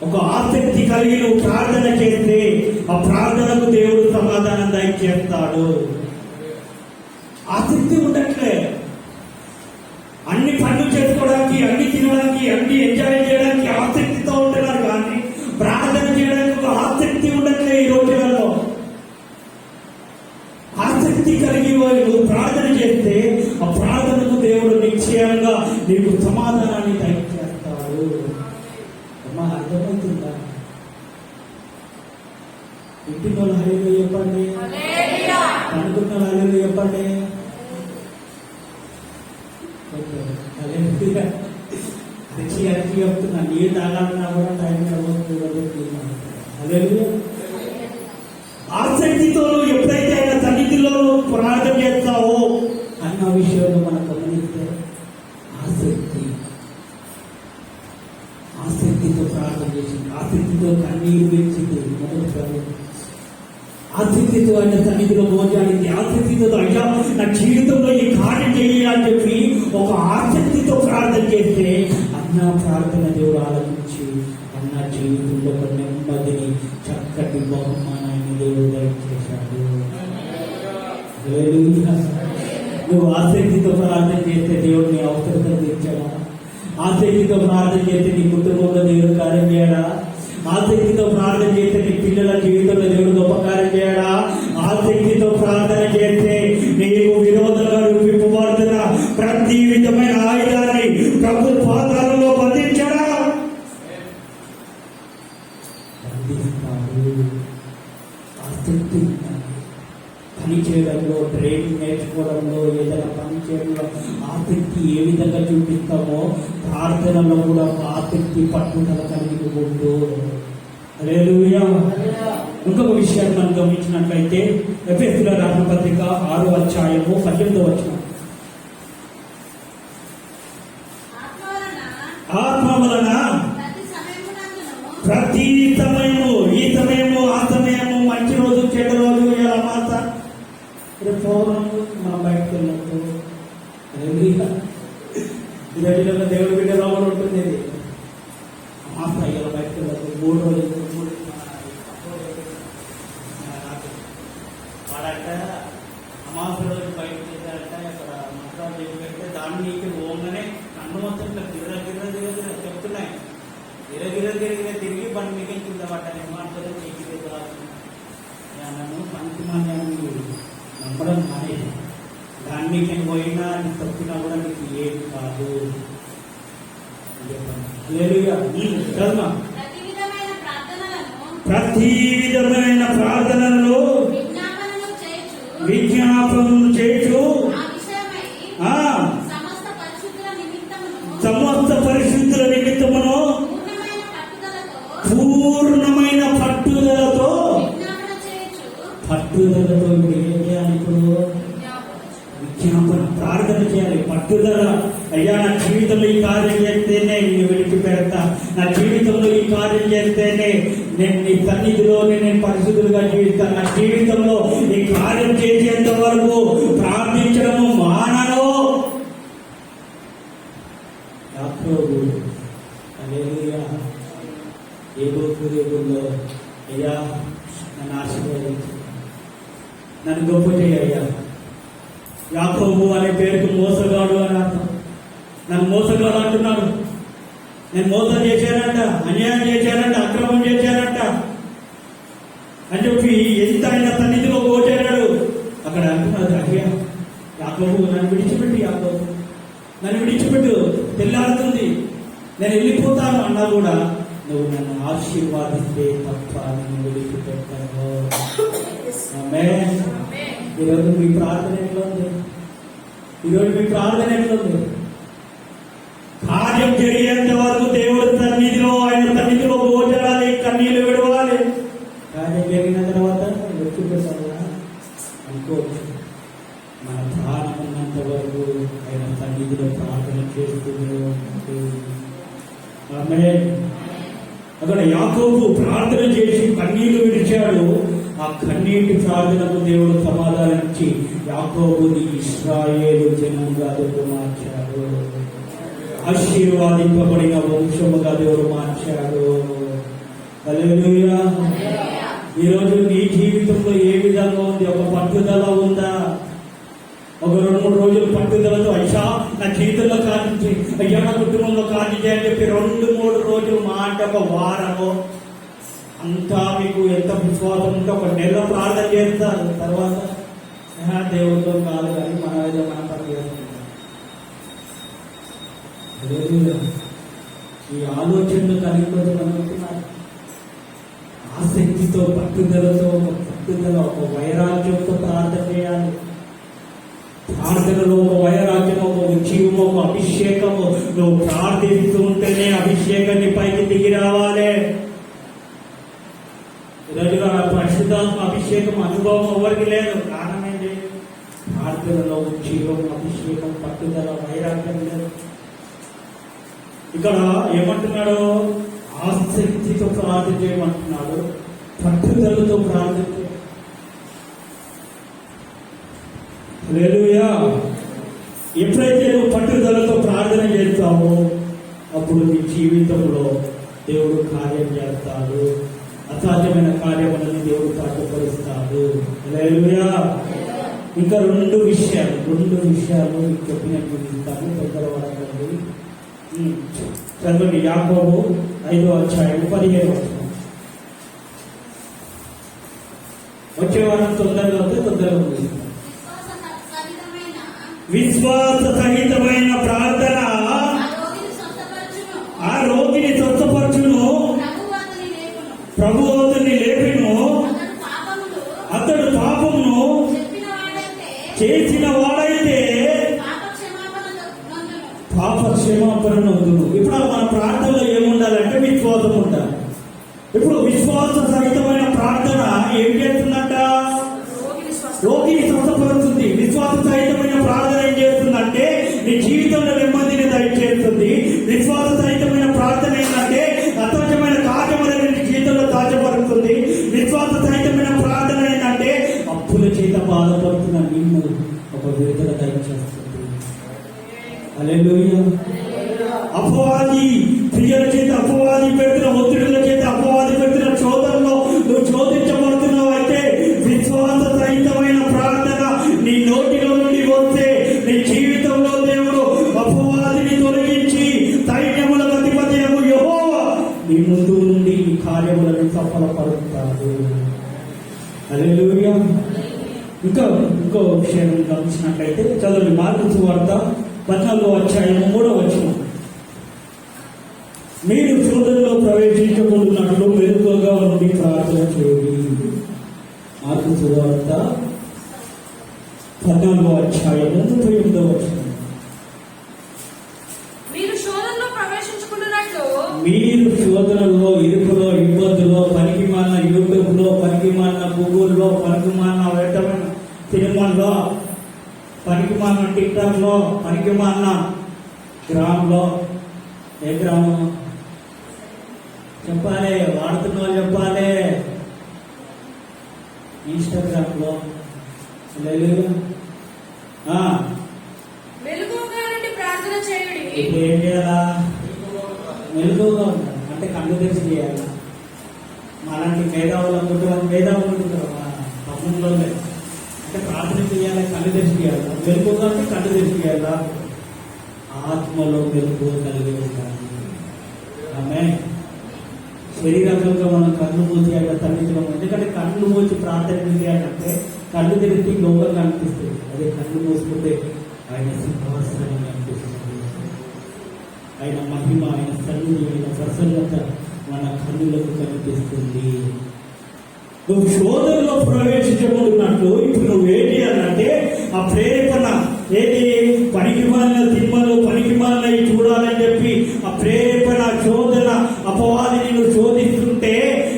ఒక ఆసక్తి కలిగి నువ్వు ప్రార్థన చేస్తే ఆ ప్రార్థనకు దేవుడు సమాధానం దయచేస్తాడు. ఆసక్తి ఉండట్లే. అన్ని పనులు చేసుకోవడానికి, అన్ని తినడానికి, అన్ని ఎంజాయ్ చేయడానికి ఆసక్తితో ఉంటున్నారు, కానీ ప్రార్థన చేయడానికి ఒక ఆసక్తి ఉండట్లే ఈ రోజులలో. ఆసక్తి కలిగి నువ్వు ప్రార్థన చేస్తే ఆ ప్రార్థనకు దేవుడు నిశ్చయంగా నీకు సమాధానాన్ని దయచేస్తాడు. అమ్మా, అర్థమవుతుందా? ఇంటికి వాళ్ళు హల్లెలూయా చెప్పండి, అనుకున్న హల్లెలూయా చెప్పండి. అరిచి చెప్తున్నా, నీరు తాగాలన్నా కూడా టైం హల్లెలూయా. ఆసక్తితో ఎప్పుడైతే ఆయన సన్నిధిలో ప్రార్థన చేస్తావో అన్న విషయంలో మనం గమనిస్తే ఆసక్తితో ప్రార్థన చేసింది, ఆసక్తితో కన్నీరు వేసింది. ఆసక్తితో ఆయన సన్నిధిలో మోజాడింది, ఆసక్తితో అయ్యా నా జీవితంలో ఈ కార్యం చేయాలని చెప్పి ఒక ఆసక్తితో ప్రార్థన చేస్తే అన్న ప్రార్థన దేవుడు ఆలోచించి అన్న జీవితంలో ఒక నెమ్మదిని బహుమానాన్ని దేవుడు దయచేశాడు. హల్లెలూయా. నువ్వు ఆసక్తితో ప్రార్థన చేస్తే దేవుడు నీ అవసరతలు తీర్చాడా? ఆసక్తితో ప్రార్థన చేస్తే నీ కుటుంబంలో దేవుడు కార్యం చేయడా? ఆసక్తితో ప్రార్థన చేస్తే నీ పిల్లల జీవితంలో దేవుడు గొప్ప కార్యం చేయడా? ఆసక్తితో ప్రార్థన చేస్తే నీకు విరోధంగా రూపింపబడుతున్న ప్రతి విధమైన ఆయుధాన్ని ప్రభు పాదాలలో బంధించడా? బంధిస్తాడు. ఆసక్తి పని చేయడంలో, ట్రైనింగ్ నేర్చుకోవడంలో, ఏదైనా పని చేయడంలో ఆసక్తి ఏ విధంగా చూపిస్తామో ప్రార్థనలో కూడా ఆసక్తి పట్టుదల కలిగి ఉండు. హల్లెలూయా. ఇంకొక విషయాన్ని మనం గమనించినట్లయితే ఎఫెసీయుల రాసిన పత్రిక 6వ అధ్యాయము 18వ వచనం. ఆత్మ వలన ప్రతి సమయము, ఈ సమయము ఆ సమయము, మంచి రోజు చెడ్డ రోజు, ఇలా మాత పౌర్ణము మనం బయటకు వెళ్ళినప్పుడు ఈ రోజులలో దేవుడి బిడ్డ లోపల ఉంటుంది. మాత ఇలా బయటకు వెళ్ళదు 3 రోజులు వాడట అమాస రోజు బయటకు వెళ్ళారట. అక్కడ మంత్రాలు చెప్పి పెడితే దాన్ని నీకు ఓంగానే కన్ను మొత్తం గిర్ర గిర్ర గిర్ర చెప్తున్నాయి. గిరగిర తిరిగి బండి మీకు కింద పడ్డాను. మాటలు చేసి నన్ను పంచమాన్యాన్ని నమ్మడం మానేది. దాని మీకు పోయినా నీకు తప్పినా కూడా నీకు ఏది కాదు. ప్రతి విధమైన ప్రార్థనలో విజ్ఞాపనలు చేయొచ్చు. సమస్త పరిశుద్ధుల నిమిత్తమును పూర్ణమైన పట్టుదలతో ఏం చేయాలి? ఇప్పుడు విజ్ఞాపన ప్రార్థన చేయాలి. పట్టుదల. అయ్యా, నా జీవితంలో ఈ కార్యం చేస్తేనే నేను విడిచిపెడతా. నా జీవితంలో ఈ కార్యం చేస్తేనే నేను నీ సన్నిధిలో నేను పరిశుద్ధులుగా జీవిస్తాను. నా జీవితంలో ఈ కార్యం చేసేంత వరకు ప్రార్థించడము మానను. ఏదో సూర్యుల్లో అయ్యా నన్ను ఆశీర్వదించు, నన్ను గొప్ప చేయ్యా. యాకోబు అనే పేరుకు మోసగాడు అని అర్థం. నన్ను మోసగాడు అంటున్నాడు. నేను మోసం చేశానంట, అన్యాయం చేశానంట, అక్రమం చేశానంట అని చెప్పి ఎంత ఆయన సన్నిధిలో పోచాడు. అక్కడ అంటున్నాడు, అయ్యా యాకోబు నన్ను విడిచిపెట్టి, యాకోబు నన్ను విడిచిపెట్టు, తెల్లారుతుంది, నేను వెళ్ళిపోతాను అన్నా కూడా నువ్వు నన్ను ఆశీర్వాదిస్తే తప్ప నేను విడిచిపెట్టాను. ఈరోజు మీ ప్రార్థన ఎట్లా ఉంది? ఈరోజు మీ ప్రార్థన ఎట్లా ఉంది? కార్యం జరిగేంత వరకు దేవుడి సన్నిధిలో, ఆయన సన్నిధిలో పోచాలి, కన్నీళ్లు విడవాలి. కార్యం జరిగిన తర్వాత విడిచిపెట్టాలా అనుకోవచ్చు. మన ప్రాణం ఉన్నంత వరకు ఆయన సన్నిధిలో ప్రార్థన చేస్తూనే ఉంటుంది. అక్కడ యాకోబు ప్రార్థన చేసి కన్నీళ్లు విడిచాడు. ఆ కన్నీటి ప్రార్థనకు దేవుడు సమాధానం ఇచ్చి యాకోబుని ఇశ్రాయేలు జనంగా దేవుడు మార్చాడు. ఆశీర్వాదింపబడిన వంశముగా దేవుడు మార్చాడు. హల్లెలూయా. ఈరోజు నీ జీవితంలో ఏ విధంగా ఉంది? ఒక పట్టుదల ఉందా? ఒక 2-3 రోజులు పట్టుదలతో అయ్యా నా జీవితంలో కానించి, అయ్యా నా కుటుంబంలో కానించి అని చెప్పి 2-3 రోజులు మాట, ఒక వారము అంతా మీకు ఎంత విశ్వాసం ఉంటే 1 నెల ప్రార్థన చేస్తారు. తర్వాత దేవుడితో కాదు కానీ మన ఏదో మనం పని చేస్తున్నాం. ఈ ఆలోచనలు కలిగిపోతే అనుకుంటున్నారు. ఆసక్తితో, పట్టుదలతో, ఒక వైరాగ్యంతో ప్రార్థన చేయాలి. ప్రార్థనలో ఒక వైరాగ్యం, ఒక ఉద్యమం, ఒక అభిషేకము. నువ్వు ప్రార్థిస్తూ ఉంటేనే అభిషేకాన్ని పైకి దిగి రావాలి. ఈరోజుగా పరిశుద్ధాత్మ అభిషేకం అనుభవం ఎవరికి లేదు. కారణం ఏంటి? ప్రార్థనలో ఉద్యమం, అభిషేకం, పట్టుదల, వైరాగ్యం లేదు. ఇక్కడ ఏమంటున్నాడు? ఆసక్తితో ప్రార్థన చేయమంటున్నాడు, పట్టుదలతో ప్రార్థన చేయ. హల్లెలూయా. ఎప్పుడైతే నువ్వు పట్టుదలతో ప్రార్థన చేస్తావో అప్పుడు నీ జీవితంలో దేవుడు కార్యం చేస్తాడు. అసాధ్యమైన కార్యములని దేవుడు సాధ్యపరుస్తాడు. హల్లెలూయా. ఇంకా రెండు విషయాలు మీకు చెప్పినట్టు ఇస్తాను. తొందర పడకండి. చదవండి. యాకోబు 5:17. వచ్చే వారం తొందరగా వస్తే తొందరగా ఉంది. విశ్వాస సహితమైన ప్రార్థన ఆ రోగిని స్వస్థపరచును, ప్రభు అతన్ని లేపిను, అతడు పాపమును చేసిన వాడైతే పాప క్షమాపణ నొందును. ఇప్పుడు మన ప్రార్థనలో ఏముండాలంటే విశ్వాసం ఉండాలి. ఇప్పుడు విశ్వాస సహితమైన ప్రార్థన ఏం చేస్తుందంట? రోగిని స్వస్థపరుస్తుంది. విశ్వాస సహితమైన ప్రార్థన ఏం చేస్తుందంటే నీ జీవితంలో నెమ్మదిని దయచేస్తుంది. విశ్వాస సహితమైన ప్రార్థన ఏంటంటే అసత్యమైన కార్యములను నీ జీవితంలో దాచపరుస్తుంది. విశ్వాస సహితమైన ప్రార్థన ఏంటంటే అప్పుల చేత బాధపడుతున్న నిన్ను ఒక విడుదల దయచేస్తుంది. హల్లెలూయా. అపవాది క్రియల చేత, అపవాది పెడుతున్న ఒత్తిడుల చేత, అపవాది పెడుతున్న చోదనలో నువ్వు చోదించబడుతున్నావు అయితే విశ్వాస సహితమైన ప్రార్థన నీ నోటిలో నుండి వస్తే నీ జీవితంలో దేవుడు అపవాదిని తొలగించి సైన్యములకు అధిపతియగు యెహోవా నీ ముందు నుండి ఈ కార్యములను సఫలపరుస్తాడు. హల్లెలూయా. ఇంకో విషయం గమనించినట్లయితే చదవండి. మార్కు సువార్త 14:3. మీరు శోధనలో ప్రవేశించబోతున్నట్లు మెలకువగా ఉండి ప్రార్థన చేయండి. మార్కు సువార్త 14:39. మీరు శోధనలో ప్రవేశించుకున్నట్లు, మీరు శోధనలో, ఇరుకులో, ఇబ్బందులో, పనికిమాలిన యూట్యూబ్లో, పనికిమాలిన గూగుల్లో, పనికిమాలిన వ్యర్థమైన సినిమాల్లో, పనికిమాలిన టిక్టాక్లో, పనికిమాలిన గ్రామంలో, ఏ గ్రామం చెప్పాలి, వాడుతున్న వాళ్ళు చెప్పాలి, ఇన్స్టాగ్రామ్లో మెలకువగా నుండి ప్రార్థన చేయుడి. ఇప్పుడు ఏం చేయాలా? మెలకువగా ఉండాలి అంటే కళ్ళు తెరిచి చేయాలి. మాలాంటి మేధావులు అనుకుంటున్నారు, మేధావులు అనుకుంటారు మా తమ్ముల్లో అంటే ప్రార్థన చేయాలి, కళ్ళు తెరిచి చేయాలి. మెలకువగా అంటే కళ్ళు తెరిచి చేయాలా? ఆత్మలో మెలకువ కలిగి ఉండాలి. ఆమె శరీరంగా మనం కళ్ళు మూసి ఆయన తగ్గించడం. ఎందుకంటే కళ్ళు మూసి ప్రార్థన చేయాలంటే కళ్ళు తెరిచి లోపల కనిపిస్తుంది. అదే కళ్ళు మూసుకుంటే ఆయన సింహాసనం కనిపిస్తుంది. ఆయన మహిమ, ఆయన సన్నిధి, ఆయన ప్రసన్నత మన కన్నులకు కనిపిస్తుంది. నువ్వు శోధనలో ప్రవేశించబోతున్నట్లు ఇప్పుడు నువ్వు ఏం చేయాలంటే ఆ ప్రేరేపణ ఏది? పనికిమాలిన సినిమాలు, పనికిమాలినవి చూడాలని చెప్పి ఆ ప్రేరేపణ, శోధన, అపవాదిని నువ్వు శోధిస్తుంటే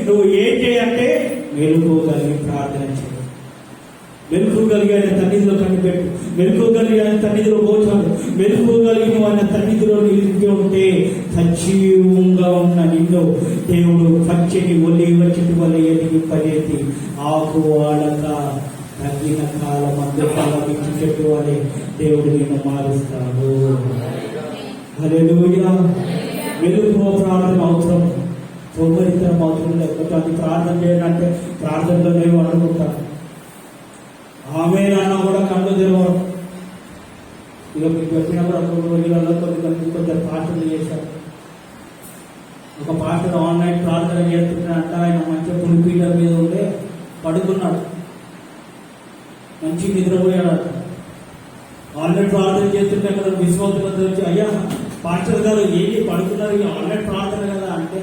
నువ్వు ఏం చేయాలంటే మెలకువగలిగి ప్రార్థన చేయాలి. మెలకువగలిగి ఆయన సన్నిధిలో కనిపెట్టు. మెలకువగలిగి ఆయన సన్నిధిలో పోచాడు. మెలకువగలిగి నువ్వు ఆయన సన్నిధిలో నిలిచి ఉంటే సజీవంగా ఉన్న నిన్ను దేవుడు పచ్చని ఒలివ చెట్టు వల్ల ఎదిగింపజేసి ఆకు వాడక తగ్గిన కాలం అందరికీ చెట్టు వలె దేవుడు నిన్ను మారుస్తాడు. హల్లెలూయా. మెలకువ ప్రార్థన అవసరం, సోమరితనం అవసరం. లేకపోతే అది ప్రార్థన చేయాలంటే ప్రార్థనలోనే అనుకుంటారు. ఆమె నాన్న కూడా కళ్ళు తెరవడం. ఇక మీకు వచ్చినప్పుడు అప్పుడు రోజులలో కొంచెం ప్రార్థనలు చేశారు. ఒక పాస్టర్ ఆన్లైన్ ప్రార్థన చేస్తున్నాడంట. ఆయన మంచిగా పులిపీటర్ మీద ఉండే పడుకున్నాడు, మంచి నిద్రపోయాడట. ఆన్లైన్ ప్రార్థన చేస్తుంటే అక్కడ విశ్వాసంతో వచ్చి, అయ్యా పాస్టర్ గారు ఏంటి పడుకున్నారు, ఈ ఆన్లైన్ ప్రార్థన కదా అంటే,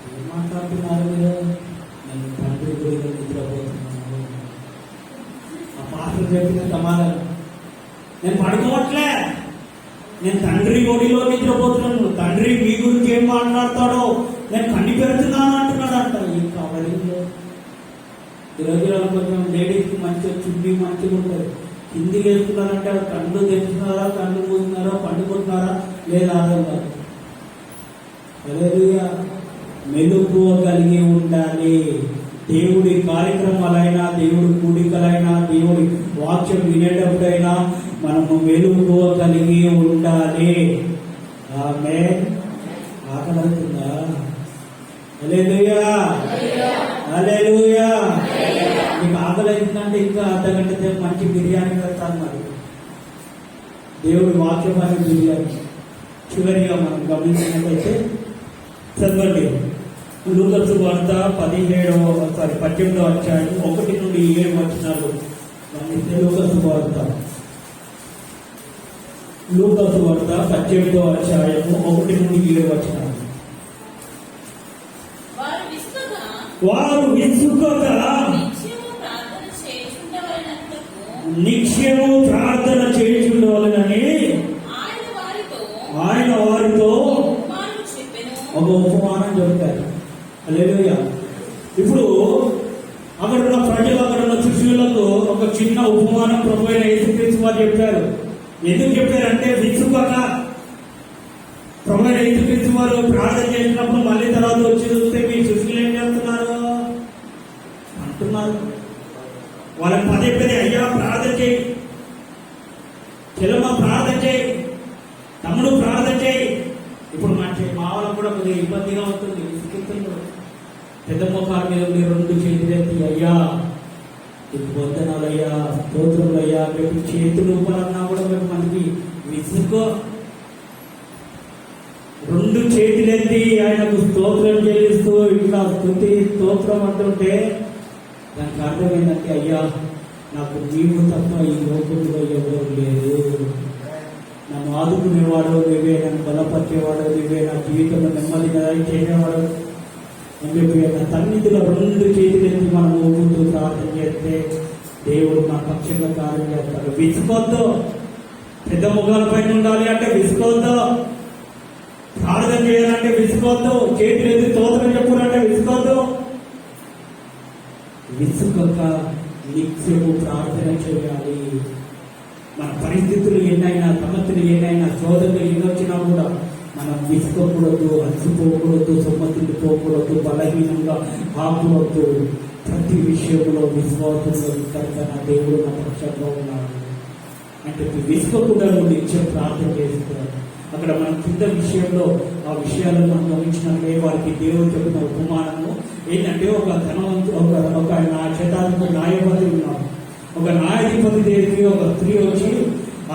ఏం మాట్లాడుతున్నారు మీరు? నేను తండ్రి గురించి నిద్రపోతున్నాను. ఆ పాస్టర్ చెప్పిన సమాధానం, నేను పడుకోవట్లే, నేను తండ్రి ఒడిలో నిద్రపోతున్నాను. తండ్రి మీ గురించి ఏం మాట్లాడతాడో నేను కన్ని పెడుతున్నాను అంటున్నాడంట. ఈ కవరింగ్లో ఈరోజు కొంచెం లేడీస్కి మంచిగా చుడ్డీ మంచిగా ఉంటుంది. కిందికి వేస్తున్నారంటే కళ్ళు తెచ్చుతున్నారా, కళ్ళు మూస్తున్నారా, పండుకుంటున్నారా లేదా అర్థం కాదు. హల్లెలూయా. మెలకువ కలిగి ఉండాలి. దేవుడి కార్యక్రమాలైనా, దేవుడి కూడికలైనా, దేవుడి వాక్యం వినేటప్పుడైనా మనము మెలకువ కలిగి ఉండాలి. ఆమేన్. ఆకలిస్తుందా? హల్లెలూయా. హల్లెలూయా. మీకు ఆకలి అవుతుందంటే ఇంకా అర్ధగంట సేపు మంచి బిర్యానీ పెడతాను. మరి దేవుడి వాక్యం అనే బిర్యానీ. చివరిగా మనం గమనించినట్లయితే చదవండి లూకా వార్త 18వ అధ్యాయం 1 నుండి 7 వచనాలు. లూకా వార్త 18వ అధ్యాయము 1 నుండి 7 వచనాలు. వారు విసుకగా నిత్యము ప్రార్థన చేయుచుండవలెనని ఆయన వారితో ఒక ఉపమానం చెబుతారు. హల్లెలూయా. ఇప్పుడు అక్కడ ఉన్న ప్రజలు, అక్కడ ఉన్న శిష్యులకు ఒక చిన్న ఉపమానం ప్రభు అయిన యేసుక్రీస్తు వారు చెప్పారు. ఎందుకు చెప్పారంటే విసుకక. ప్రభు అయిన యేసుక్రీస్తు వారు ప్రార్థన చేసినప్పుడు మళ్ళీ తర్వాత వచ్చి చూస్తే మీ శిష్యులు ఏం చేస్తున్నారు అంటున్నారు. వాళ్ళని పదే పదే అయ్యా ప్రార్థన చేయి, చెల్లమ్మ ప్రార్థన చేయి, తమ్ముడు ప్రార్థన చేయి. ఇప్పుడు మా వాళ్ళకు కూడా కొద్దిగా ఇబ్బందిగా ఉంటుంది, విసుకుతున్నారు. పెద్ద మొఖాల మీద మీరు 2 చేతులు ఎత్తి అయ్యా మీకు వందనాలయ్యా, స్తోత్రములయ్యా, మీకు చేతులు ఊపాలన్నా కూడా మీకు మనకి విసుకో. 2 చేతులెత్తి ఆయనకు స్తోత్రం చెల్లిస్తూ ఇట్లా స్తుతి స్తోత్రం అంటుంటే దానికి అర్థం ఏంటంటే అయ్యా నాకు నీవు తప్ప ఈ లోకంలో ఎవరు లేదు, నన్ను ఆదుకునేవాడు నీవే, నన్ను బలపరిచేవాడు నీవే, నా జీవితంలో నెమ్మదిగా చేసేవాడు అని చెప్పి నా సన్నిధిలో 2 చేతులెత్తి మనం ఊపుతూ ప్రార్థన చేస్తే దేవుడు నా పక్షంగా కార్యం చేస్తాడు. విసుకోవద్దు. పెద్ద ముఖాల పైన ఉండాలి అంటే విసుకోవద్దు. ప్రార్థన చేయాలంటే విసుకోవద్దు. చేతులెత్తి స్తోత్రం చెప్పాలంటే విసుకోవద్దు. విసుకక నిత్యము ప్రార్థన చేయాలి. మన పరిస్థితులు ఎన్నైనా, సమస్యలు ఎన్నైనా, శోధనలు ఎన్నొచ్చినా కూడా మనం విసుకోకూడదు, అలసిపోకూడదు, సొమ్మతిపోకూడదు, బలహీనంగా ఆకూడదు. ప్రతి విషయంలో విశ్వాసంలో కనుక దేవుడు నా పక్షంలో ఉన్నాడు అంటే విసుకోకుండా నిత్యం ప్రార్థన చేస్తున్నాడు. అక్కడ మనం కింద విషయంలో ఆ విషయాలను మనం గమనించినట్లే వారికి దేవుడు చెప్పిన ఉపమానము ఏంటంటే ఒక శతాధిపతి న్యాయపతి ఉన్నాడు. ఒక న్యాయాధిపతి దగ్గరికి ఒక స్త్రీ వచ్చి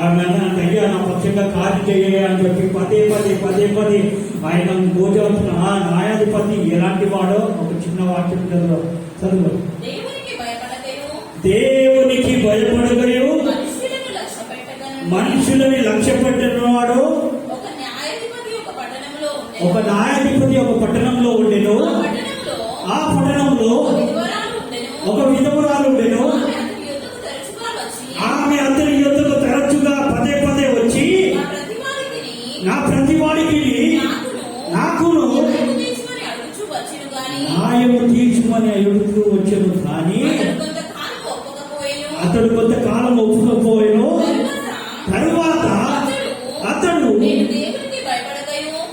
ఆమె అయ్యా నా పక్షంగా కార్యం చేయ అని చెప్పి పదే పదే ఆయన గోచవలసిన ఆ న్యాయాధిపతి ఎలాంటి వాడో ఒక చిన్న వాక్యం చదువు. దేవునికి భయపడగయు మనుషులని లక్ష్య పెట్టినవాడు ఒక న్యాయాధిపతి ఒక పట్టణంలో ఉండెను. ఆ పట్టణంలో ఒక విధవరాలు ఉండెను. ఆమె అతని యొద్దకు తరచుగా పదే వచ్చి నా ప్రతివాడికి నాకును న్యాయము తీర్చుమని అడుగుతూ వచ్చాను. కానీ అతడు కొంతకాలం ఒప్పుకపోయాను. తరువాత అతడు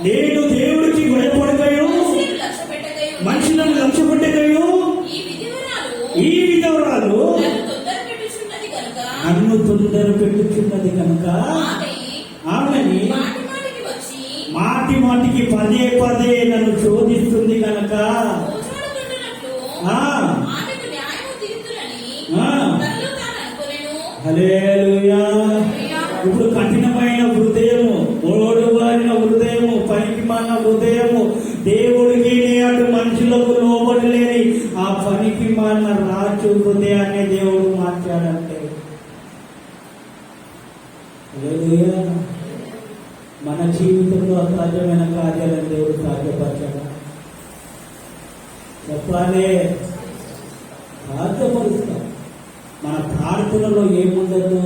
నేను దేవుడికి భయపడగయు మనుషులను లక్ష్య పెట్టగయు ఈ విధవరాలు నన్ను తొందర పెట్టుచున్నది కనుక ఆమెని మాటికి పదే నన్ను శోధిస్తుంది కనుక హల్లెలూయా. ఇప్పుడు కఠినమైన హృదయము, ఓడువారిన హృదయము, పనికిమాలిన హృదయము, దేవుడికి అటు మనుషులకు లోబడి లేని ఆ పనికిమాలిన రాజు హృదయాన్ని దేవుడు మార్చాడంటే హల్లెలూయా. మన జీవితంలో అసాధ్యమైన కార్యాలను దేవుడు సాధ్యపరచాడు. చెప్పాలి, సాధ్యపరుస్తాం. మన ప్రార్థనలో ఏముండదు,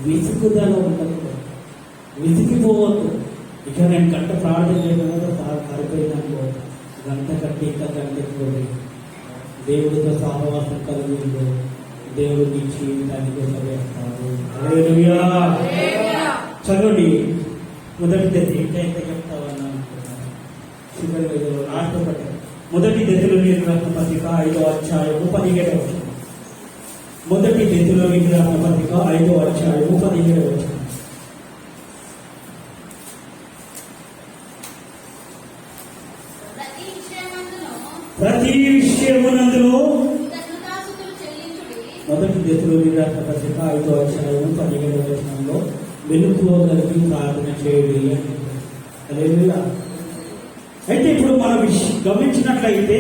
విసుగుదల ఉండదు, విసిగిపోవద్దు. ఇక నేను గంట ప్రార్థన చేయడం సరిపోయిందనుకో, గంట కట్టి ఇంకా గంట ఎక్కువ దేవుడితో సహవాసం కలిగి దేవుడు నీ జీవితానికి చదివేస్తాడు. హల్లెలూయా. చదవండి మొదటి దశ. ఎంత చెప్తావన్నా అనుకుంటున్నాను. చివరి రాష్ట్రపతి మొదటి దశలో రాసిన పత్రిక 5వ అధ్యాయము 17వ వచనం. మొదటి దశలో రాసిన పత్రిక 5వ అధ్యాయము 17వ వచనం. ప్రతి తెస్సలోనికీయులకు రాసిన పత్రిక 5వ అధ్యాయం 17వ వచనంలో మెలకువగలిగి ప్రార్థన చేయండి అని. హల్లెలూయా. అయితే ఇప్పుడు మనం గమనించినట్లయితే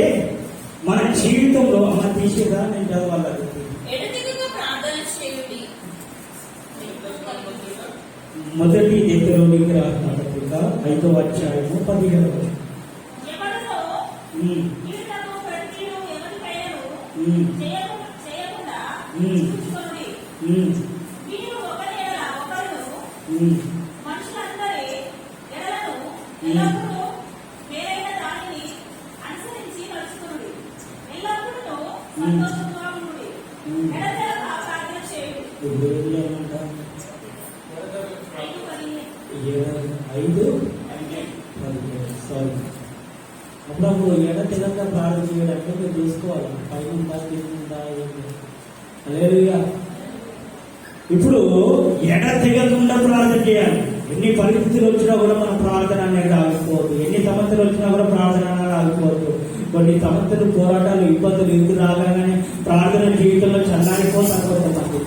మన జీవితంలో అమ్మ తీసేదా నేను చదవాలి. ఎడతెగక ప్రార్థన చేయుడి. మొదటి తెస్సలోనికీయులకు రాసిన పత్రిక 5వ అధ్యాయం 17వ వచనం. ఎవరిలో కీడునకు ప్రతికీడు ఎవరికైనను చేయకుండా చూచుకొనుడి. మీరు ఒకరి ఎడల ఒకరును మనుషులందరి ఎడలను ఎల్లప్పుడూ మేలైన దానిని అనుసరించి నడుచుకొనుడి. ఎల్లప్పుడూ సంతోషముగా ఉండుడి. ఎడతెగక ప్రార్థన చేయుడి. 5:15 సారీ. అప్పుడప్పుడు ఎడతెగక ప్రార్థన చేయడానికి మీరు చూసుకోవాలి, పైన ఉందా కింద ఉందా ఏంటి. హల్లెలూయా. ఇప్పుడు ఎడతెగకుండా ప్రార్థన చేయాలి. ఎన్ని పరిస్థితులు వచ్చినా కూడా మన ప్రార్థన అనేది ఆగిపోవద్దు. ఎన్ని సమస్యలు వచ్చినా కూడా ప్రార్థన అనేది ఆగిపోవద్దు. కొన్ని సమస్యలు, పోరాటాలు, ఇబ్బందులు ఎదురు రాగానే ప్రార్థన జీవితంలో చల్లారిపోతారు కొంతమంది.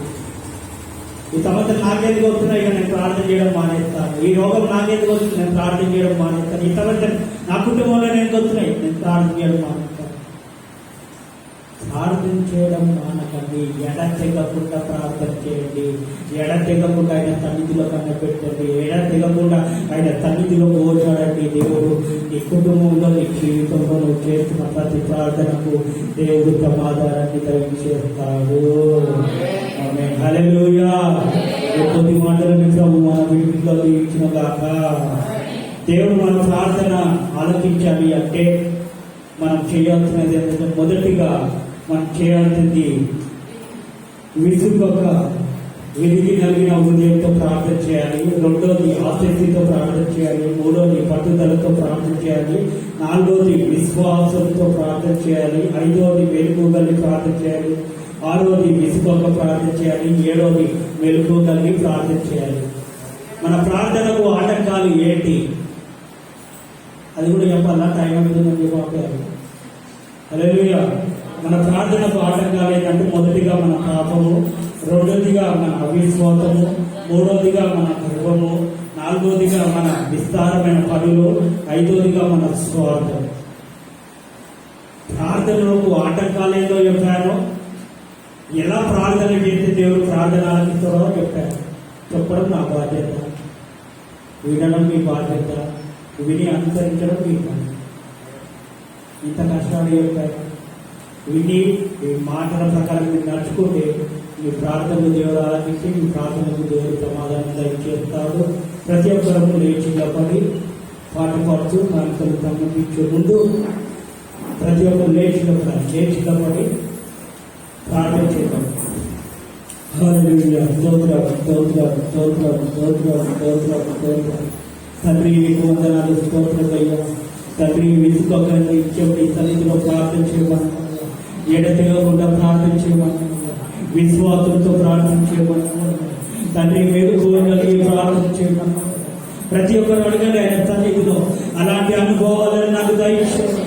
ఈ సమస్యలు నాకెందుకు వస్తున్నాయి, ఇక నేను ప్రార్థన చేయడం మానేస్తాను. ఈ రోగం నాకెందుకు వస్తుంది, నేను ప్రార్థన చేయడం మానేస్తాను. ఈ సమస్యలు నా కుటుంబంలో ఎందుకు వస్తున్నాయి, నేను ప్రార్థన చేయడం మానేస్తాను. ప్రార్థన చేయడం మానకండి. ఎడతెగకుండా ప్రార్థన చేయండి. ఎడతెగకుండా ఆయన సన్నిధిలో కనిపెట్టండి. ఎడతెగకుండా ఆయన సన్నిధిలో పోరాడండి. దేవుడు నీ కుటుంబంలో, నీ జీవితంలో నువ్వు చేస్తున్న ప్రతి ప్రార్థనకు దేవుడు సమాధానాన్ని దయచేస్తాడు. ఆమేన్. హల్లెలూయా. కొద్ది మాటలను ప్రభు మన వీటిలో దీవించిన గాక. దేవుడు మన ప్రార్థన ఆలకించాలి అంటే మనం చేయాల్సినది ఏంటంటే, మొదటిగా మనం చేయాల్సింది విసుగక విరిగి నలిగిన హృదయంతో ప్రార్థన చేయాలి. రెండోది ఆసక్తితో ప్రార్థన చేయాలి. మూడోది పట్టుదలతో ప్రార్థన చేయాలి. నాలుగోది విశ్వాసంతో ప్రార్థన చేయాలి. ఐదోది మెలకువగలిగి ప్రార్థన చేయాలి. ఆరోది విసుగక ప్రార్థన చేయాలి. ఏడోది మెలకువగలిగి ప్రార్థన చేయాలి. మన ప్రార్థనకు ఆటంకాలు ఏంటి అది కూడా చెప్పాలా, టైం మీద చెప్పాలి. హల్లెలూయా. మన ప్రార్థనకు ఆటంకాలు ఏంటంటే, మొదటిగా మన పాపము, రెండోదిగా మన అవిశ్వాసము, మూడోదిగా మన గర్వము, నాలుగోదిగా మన విస్తారమైన పనులు, ఐదోదిగా మన స్వార్థం. ప్రార్థనలకు ఆటంకాలు ఏదో చెప్పాను. ఎలా ప్రార్థన చేస్తే దేవుడు ప్రార్థన ఆలకిస్తారో చెప్పాను. చెప్పడం నా బాధ్యత, వినడం మీ బాధ్యత, విని అనుసరించడం మీ బాధ్యత. ఇంత కష్టాలు చెప్పారు. విని ఈ మాటల ప్రకారం మీరు నడుచుకుంటే మీ ప్రార్థనలు దేవుడు ఆలకించి మీ ప్రార్థనకు దేవుడు సమాధానం దయచేస్తాడు. ప్రతి ఒక్కరూ లేచి నిలబడి పాట పాడుతూ కానుకలు సంబంధించే ముందు ప్రతి ఒక్కరు లేచి నిలబడి ప్రార్థన చేద్దాం. హల్లెలూయా. స్తోత్రం, స్తోత్రం, స్తోత్రం, స్తోత్రం, స్తోత్రం, స్తోత్రం. తండ్రి నీకు వందనాలు, స్తోత్రం అయ్యా. తండ్రి విసుగకండి, ఇచ్చేప్పుడు ఈ సన్నిధిలో ప్రార్థన చేయమన్నా, ఎడతెగకుండా ప్రార్థన చేయమన్నా, విశ్వాసంతో ప్రార్థన చేయమన్నా, తండ్రి మెలకువగలిగి ప్రార్థన చేయమన్నా. ప్రతి ఒక్కరు అడగండి ఆయన సన్నిధిలో అలాంటి అనుభవాలను నాకు దయచేయండి.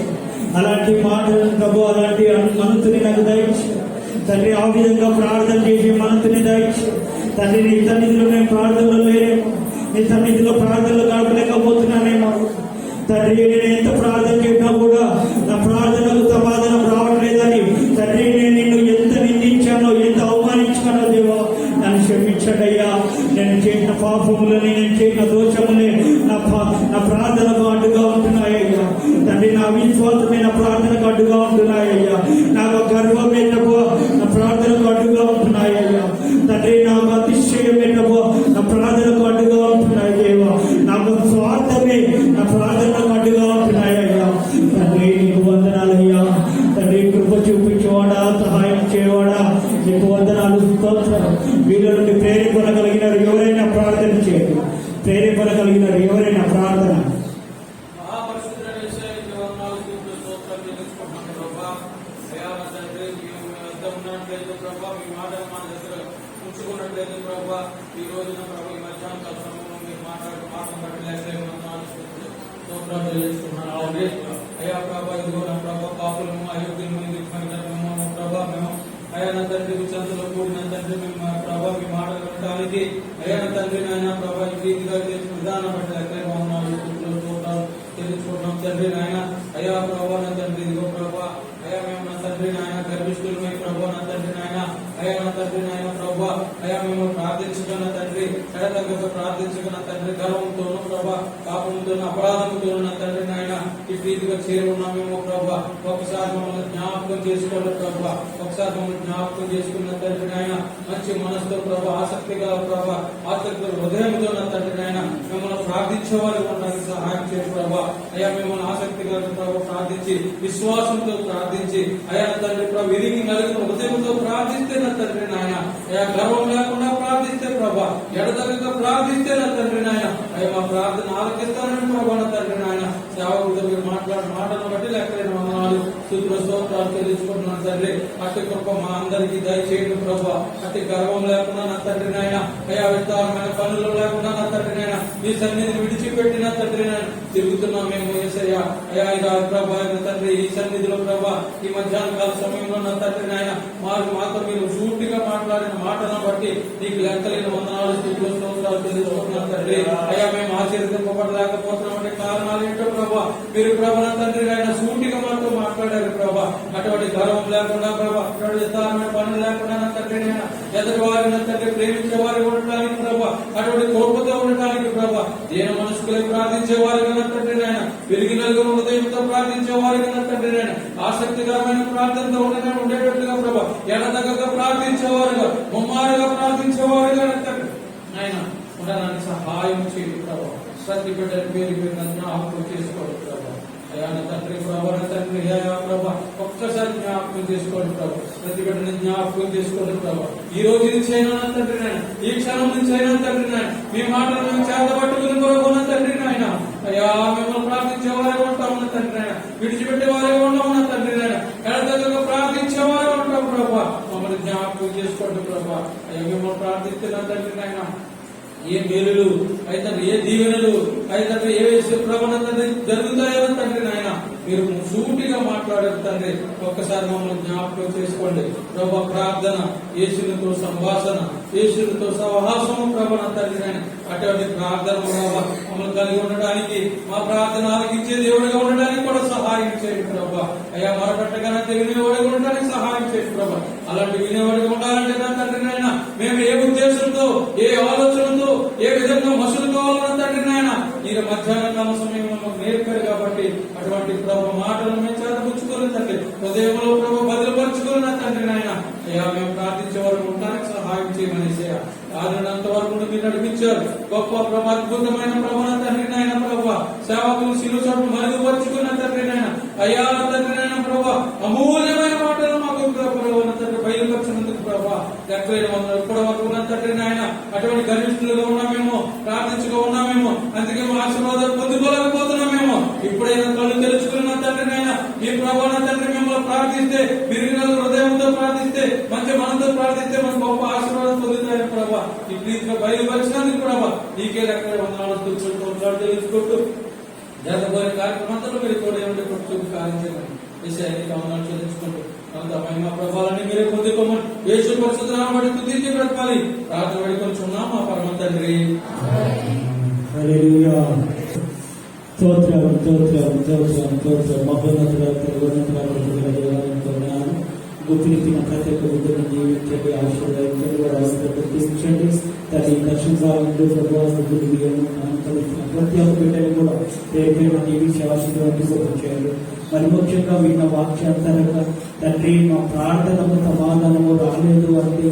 అలాంటి మాటలను ప్రభు, అలాంటి మనసుని నాకు దయచేయండి తండ్రి. ఆ విధంగా ప్రార్థన చేసే మనసుని దయచేయండి తండ్రి. నీ సన్నిధిలో నేను ప్రార్థనలో లేరేమో, నీ సన్నిధిలో ప్రార్థనలు గడపలేకపోతున్నానేమో తండ్రి. నేను ఎంత ప్రార్థన చేసినా కూడా నా ప్రార్థనకు సమాధానం రావట్లేదని తండ్రి, నేను నిన్ను ఎంత నిందించానో, ఎంత అవమానించానో దేవా, నన్ను క్షమించండి అయ్యా. నేను చేసిన పాపములని, నేను చేసిన దోషములే నా ప్రార్థనకు అడ్డుగా ఉంటున్నాయ్యా తండ్రి. నా విశ్వాసమైన ప్రార్థనకు అడ్డుగా ఉంటున్నాయ్యా. నాకు గర్వం ఏంటో నా ప్రార్థనకు అడ్డుగా ఉంటున్నాయ్యా తండ్రి. నాకు అతిశయం ఏంటో నా ప్రార్థనకు అడ్డుగా ఉంటున్నాయి దేవా. నాకు స్వార్థమే నా ప్రార్థనకు అడ్డుగా ఉంటున్నాయ్యా తండ్రి. నీకు వందనాలయ్యా తండ్రి. కృప చూపించేవాడా, సహాయం చేయవాడా, నీకు వందనాలు, స్తోత్రం. వీళ్ళ నుండి ప్రేరేపణ ఎవరైనా ప్రార్థన చేయండి. ప్రేరేపణ ఎవరైనా ప్రార్థన. ఈ రోజున ప్రభు ఈ మధ్యాహ్నం సమయంలో మీరు మాట్లాడుతున్నాను. అయ్యా ప్రభా, ఇదిగో నా ప్రభా, పాపులము, అయోగ్యము, ప్రభా మేము అయ్యా నా తండ్రి విచంతలో కూడిన తండ్రి మేము ప్రభావ మీ మాటలు వినడానికి అయ్యా నా తండ్రి నాయన ప్రభావ ఈ రీతిగా చేసిన విధానం బట్టి ఎక్కడ చూడాలి తెలుసుకుంటున్నాం తండ్రి నాయన. అయ్యా ప్రభావ నా తండ్రి ఇదిగో ప్రభావ అయ్యా మేము నా తండ్రి నాయన గర్భిష్ఠులమై ప్రభావ నా తండ్రి నాయన అయ్యా నా తండ్రి నాయన ప్రభావ అయ్యా మేము ప్రార్థించుకున్న తండ్రి ఎడతగ్గ ప్రార్థించుకున్న తండ్రి గర్వంతోనూ ప్రభావ పాపంతోనూ అపరాధంతోనూ నా తండ్రి నాయన ఈ ప్రీతిగా చేరున్నామేమో ప్రభావ ఒకసారి మమ్మల్ని జ్ఞాపకం చేసుకోవాలి ప్రభావ. ఒకసారి మమ్మల్ని జ్ఞాపకం చేసుకున్న తండ్రి నాయన మంచి మనసుతో ప్రభావ ఆసక్తి గల ప్రభావ ఆసక్తి హృదయంతో నా తండ్రి నాయన మిమ్మల్ని ప్రార్థించే వారు ఉండడానికి సహాయం చేసి ప్రభావ. అయ్యా మిమ్మల్ని ఆసక్తి గల ప్రభావ ప్రార్థించి విశ్వాసంతో ప్రార్థించి అయ్యా తండ్రి ప్రభావ విరిగి నలుగురు హృదయంతో ప్రార్థిస్తే నా తండ్రి నాయన అయ్యా గర్వం లేకుండా ప్రార్థిస్తే ప్రభా ఎడతగక ప్రార్థిస్తే నా తండ్రి నాయన అయ్యా మా ప్రార్థన ఆలకిస్తానని ప్రభా నా తండ్రి నాయన సేవకుడితో మీరు మాట్లాడిన మాటలను బట్టి లెక్కలేని వందనాలు స్తుతుల స్తోత్రాలు తెలుసుకుంటున్నాను తండ్రి. అట్టి కృప మా అందరికీ దయచేయండి ప్రభా. అట్టి గర్వం లేకుండా నా తండ్రి నాయన అయ్యా విస్తారమైన పనులు లేకుండా నా తండ్రి నాయన మీ సన్నిధిని విడిచిపెట్టిన తండ్రి నాయన తిరుగుతున్నాం మేము యేసయ్యా. అయ్యా ఇలా ప్రభా తండ్రి ఈ సన్నిధిలో ప్రభా ఈ మధ్యాహ్న కాల సమయంలో నా తండ్రి నాయన మాతో మీరు సూటిగా మాట్లాడిన మాటలను బట్టి నీకు లెక్కలేని వందనాలు స్తుతుల స్తోత్రాలు తెలుసుకుంటున్నాను తండ్రి. అయ్యా మేము ఆశీర్వదింపబడలేకపోతున్నామంటే కారణాలు ఏంటో ప్రభా మీరు ప్రభా నా తండ్రి నాయన సూటిగా మాతో మాట్లాడారు ప్రభా. అటువంటి గర్వం లేకుండా ప్రభా అటువంటి విస్తారమైన పనులు లేకుండా నా తండ్రి నాయన ఎదుటి వారిని నా తండ్రి ప్రేమించే వారి ఉండటానికి ప్రభా అటువంటి కోపంతో ఉండటానికి ప్రభా దేని మనసుకులే ప్రార్థించే వారిగా నా తండ్రి నాయన పెరిగి నలుగురు హృదయంతో ప్రార్థించే వారిగా నా తండ్రి నాయన ఆసక్తికరమైన ప్రార్థనతో ఉండేటట్టుగా ప్రభా ఎడతగ్గ ప్రార్థించేవారుగా ముమ్మారుగా ప్రార్థించేవారుగా నా తండ్రి నాయన ఉండడానికి సహాయం చేయండి ప్రభా. ప్రతి బిడ్డ పేరు జ్ఞాపకం చేసుకోండి ప్రభా. అయ్యా నా తండ్రి ప్రభా నా తండ్రి అయ్యా ప్రభా ఒక్కసారి జ్ఞాపకం చేసుకోండి ప్రభా. ప్రతి బిడ్డని జ్ఞాపకం చేసుకోండి ప్రభా. ఈ రోజు నుంచి అయినా నా తండ్రి నాయన ఈ క్షణం నుంచి అయినా తండ్రి నాయన మీ మాటలు మేము చేతబట్టుకుని కొరకు తండ్రి నాయన అయ్యా మిమ్మల్ని ప్రార్థించే వారే ఉంటాం నా తండ్రి నాయన విడిచిపెట్టే వారే ఉన్నాం నా తండ్రి నాయన ఎడతగ్గ ప్రార్థించే వారే ఉంటాం ప్రభా. మమ్మల్ని జ్ఞాపకం చేసుకోండి ప్రభా. అయ్యా మిమ్మల్ని ప్రార్థిస్తే నా తండ్రి నాయన ఏ మేలులు అయితే ఏ దీవెనలు అయితే ఏ ప్రవణత జరుగుతాయో తండ్రి నాయన మీరు సూటిగా మాట్లాడారు తండ్రి. ఒక్కసారి మమ్మల్ని జ్ఞాపకం చేసుకోండి ప్రభా. ప్రార్థన యేసునితో సంభాషణ యేసునితో సహవాసము ప్రభా తండ్రి నాయన అటువంటి ప్రార్థన ప్రభా మమ్మల్ని కలిగి ఉండడానికి మా ప్రార్థన ఆలకించే దేవుడిగా ఉండడానికి కూడా సహాయం చేయండి ప్రభా. అయ్యా మరొకటిగా వినేవాడిగా ఉండడానికి సహాయం చేయండి ప్రభా. అలాంటి వినేవాడిగా ఉండాలంటే నా తండ్రి నాయన మేము ఏ ఉద్దేశంతో ఏ ఆలోచనతో ఏ విధంగా మసులు కావాలన్న తండ్రి నాయన ఈ మధ్యాహ్న కాల సమయంలో నేర్పారు కాబట్టి అటువంటి ప్రభు మాటలు మేము చేతపుచ్చుకోలేదు తండ్రి. హృదయంలో ప్రభు బదిలిపరుచుకోలేదు తండ్రి నాయన అయ్యా మేము ప్రార్థించే వారు ఉండడానికి సహాయం చేయమని ఆడినంత వరకు మీరు నడిపించారు. గొప్ప ప్రభు అద్భుతమైన ప్రభు తండ్రి నాయన ప్రభు సేవకులు శిలుచోటు మరుగుపరుచుకున్న తండ్రి నాయన అయ్యా తండ్రి నాయన ప్రభు అమూల్యమైన మాటలు మాకు ప్రభు తండ్రి బయలుపరిచినందుకు ప్రభు ఎక్కడైనా ఇప్పటి వరకు ఉన్న తండ్రి నాయన అటువంటి గర్విష్ఠులుగా ఉన్నామేమో ప్రార్థించుగా ఉన్నామేమో అందుకే మా ఆశీర్వాదాలు పొందుకోలేకపోతున్నామేమో ఇప్పుడైనా కళ్ళు తెలుసుకున్న తండ్రి నాయన మీ ప్రభు తండ్రి మిమ్మల్ని ప్రార్థిస్తే మీరు హృదయంతో ప్రార్థిస్తే మంచి మనతో ప్రార్థిస్తే మన గొప్ప ఆశీర్వాదం పొందుతాయని ప్రభా ఈ ప్రీతిగా బయలుపరిచినందుకు ప్రభా నీకే లెక్క వందనాలు తెలుసుకుంటూ జరగబోయే కార్యక్రమంలో మీరు కూడా ఏమంటే చూపు కార్యం చేయండి. విషయానికి వందనాలు చెల్లించుకుంటూ అంత మహిమ ప్రభావాన్ని మీరే పొందుకోమని యేసు పరిశుద్ధ నామమున బట్టి స్తుతించి బ్రతకాలి ప్రార్థన వేడుకొంచున్నాం మా పరమ తండ్రి. హల్లెలూయా. స్తోత్రం స్తోత్రం స్తోత్రం స్తోత్రం. మహోన్నతుల గుర్తించిన ప్రతి ఒక్క విధులను జీవించండి, ఆశీర్వదించండి, వారి అవసరం తీర్చండి. తల్లి దర్శించాలంటూ ప్రభావం ప్రతి ఒక్క బిడ్డని కూడా ప్రేమ జీవించి ఆశీర్వదించేయండి. మరి ముఖ్యంగా విన్న వాక్యాంతరంగా తండ్రి మా ప్రార్థనము సమాధానము రాలేదు అంటే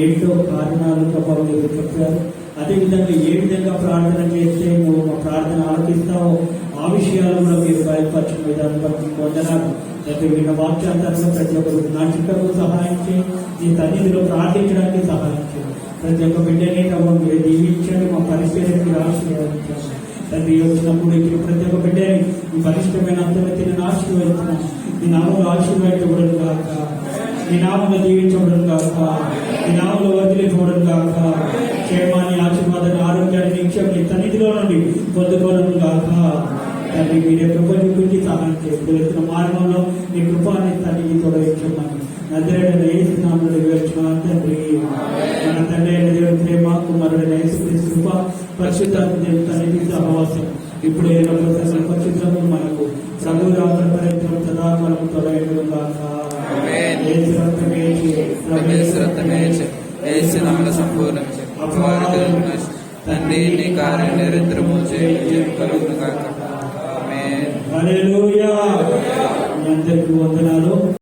ఏంటో కారణాలు ప్రభావం మీరు చెప్పారు. అదేవిధంగా ఏ విధంగా ప్రార్థన చేస్తే నువ్వు మా ప్రార్థన ఆలకిస్తావో ఆ విషయాలు కూడా మీరు బయలుపరిచిన విధానం బట్టి పొందనాలు. ప్రతి విన్న వాక్యాంతరంలో ప్రతి ఒక్కరు నా చుట్టూ సహాయం చేయండి, నీ సన్నిధిలో ప్రార్థించడానికి సహాయం చేయండి. ప్రతి ఒక్క బిడ్డని మీరు దీవించండి, మా పరిస్థితిని ఆశీర్వదించండి. తండ్రి వచ్చినప్పుడు ఇక్కడ ప్రతి ఒక్క బిడ్డని ఈ పరిష్టమైన అంతర్గతిని ఆశీర్వదించాను. నీ నామంలో ఆశీర్వదించబడను కాక, నీ నామంలో దీవించబడను కాక, నీ నామంలో వదిలిపోవడం కాక, క్షేమాన్ని ఆశీర్వాదాన్ని ఆరోగ్యాన్ని నిక్షేపం నీ సన్నిధిలో నుండి పొందుకోవడం కాక. తండ్రి మీరే కృప చూపించి సహాయం చేస్తున్న మార్గంలో నీ కృపాన్ని తల్లి తొలగించమని నజరేయుడైన యేసు నామములో మనకు నెరవేర్చుకున్నాను తండ్రి. మన తండ్రి అయిన దేవుని ప్రేమ, కుమారుడైన యేసుక్రీస్తు కృప, పరిశుద్ధాత్మ దేవుని సన్నిధి సహవాసం ఇప్పుడు పరిశుద్ధము మనకు ప్రభు రాత్రి పర్యంతం సదాకాలము తొలగించుగాక. యేసు రక్తమే తండ్రి నీ కార్యం నిరంతరము కలుగును గాక. ఆమేన్. హల్లెలూయా. మీ అందరికీ వందనాలు.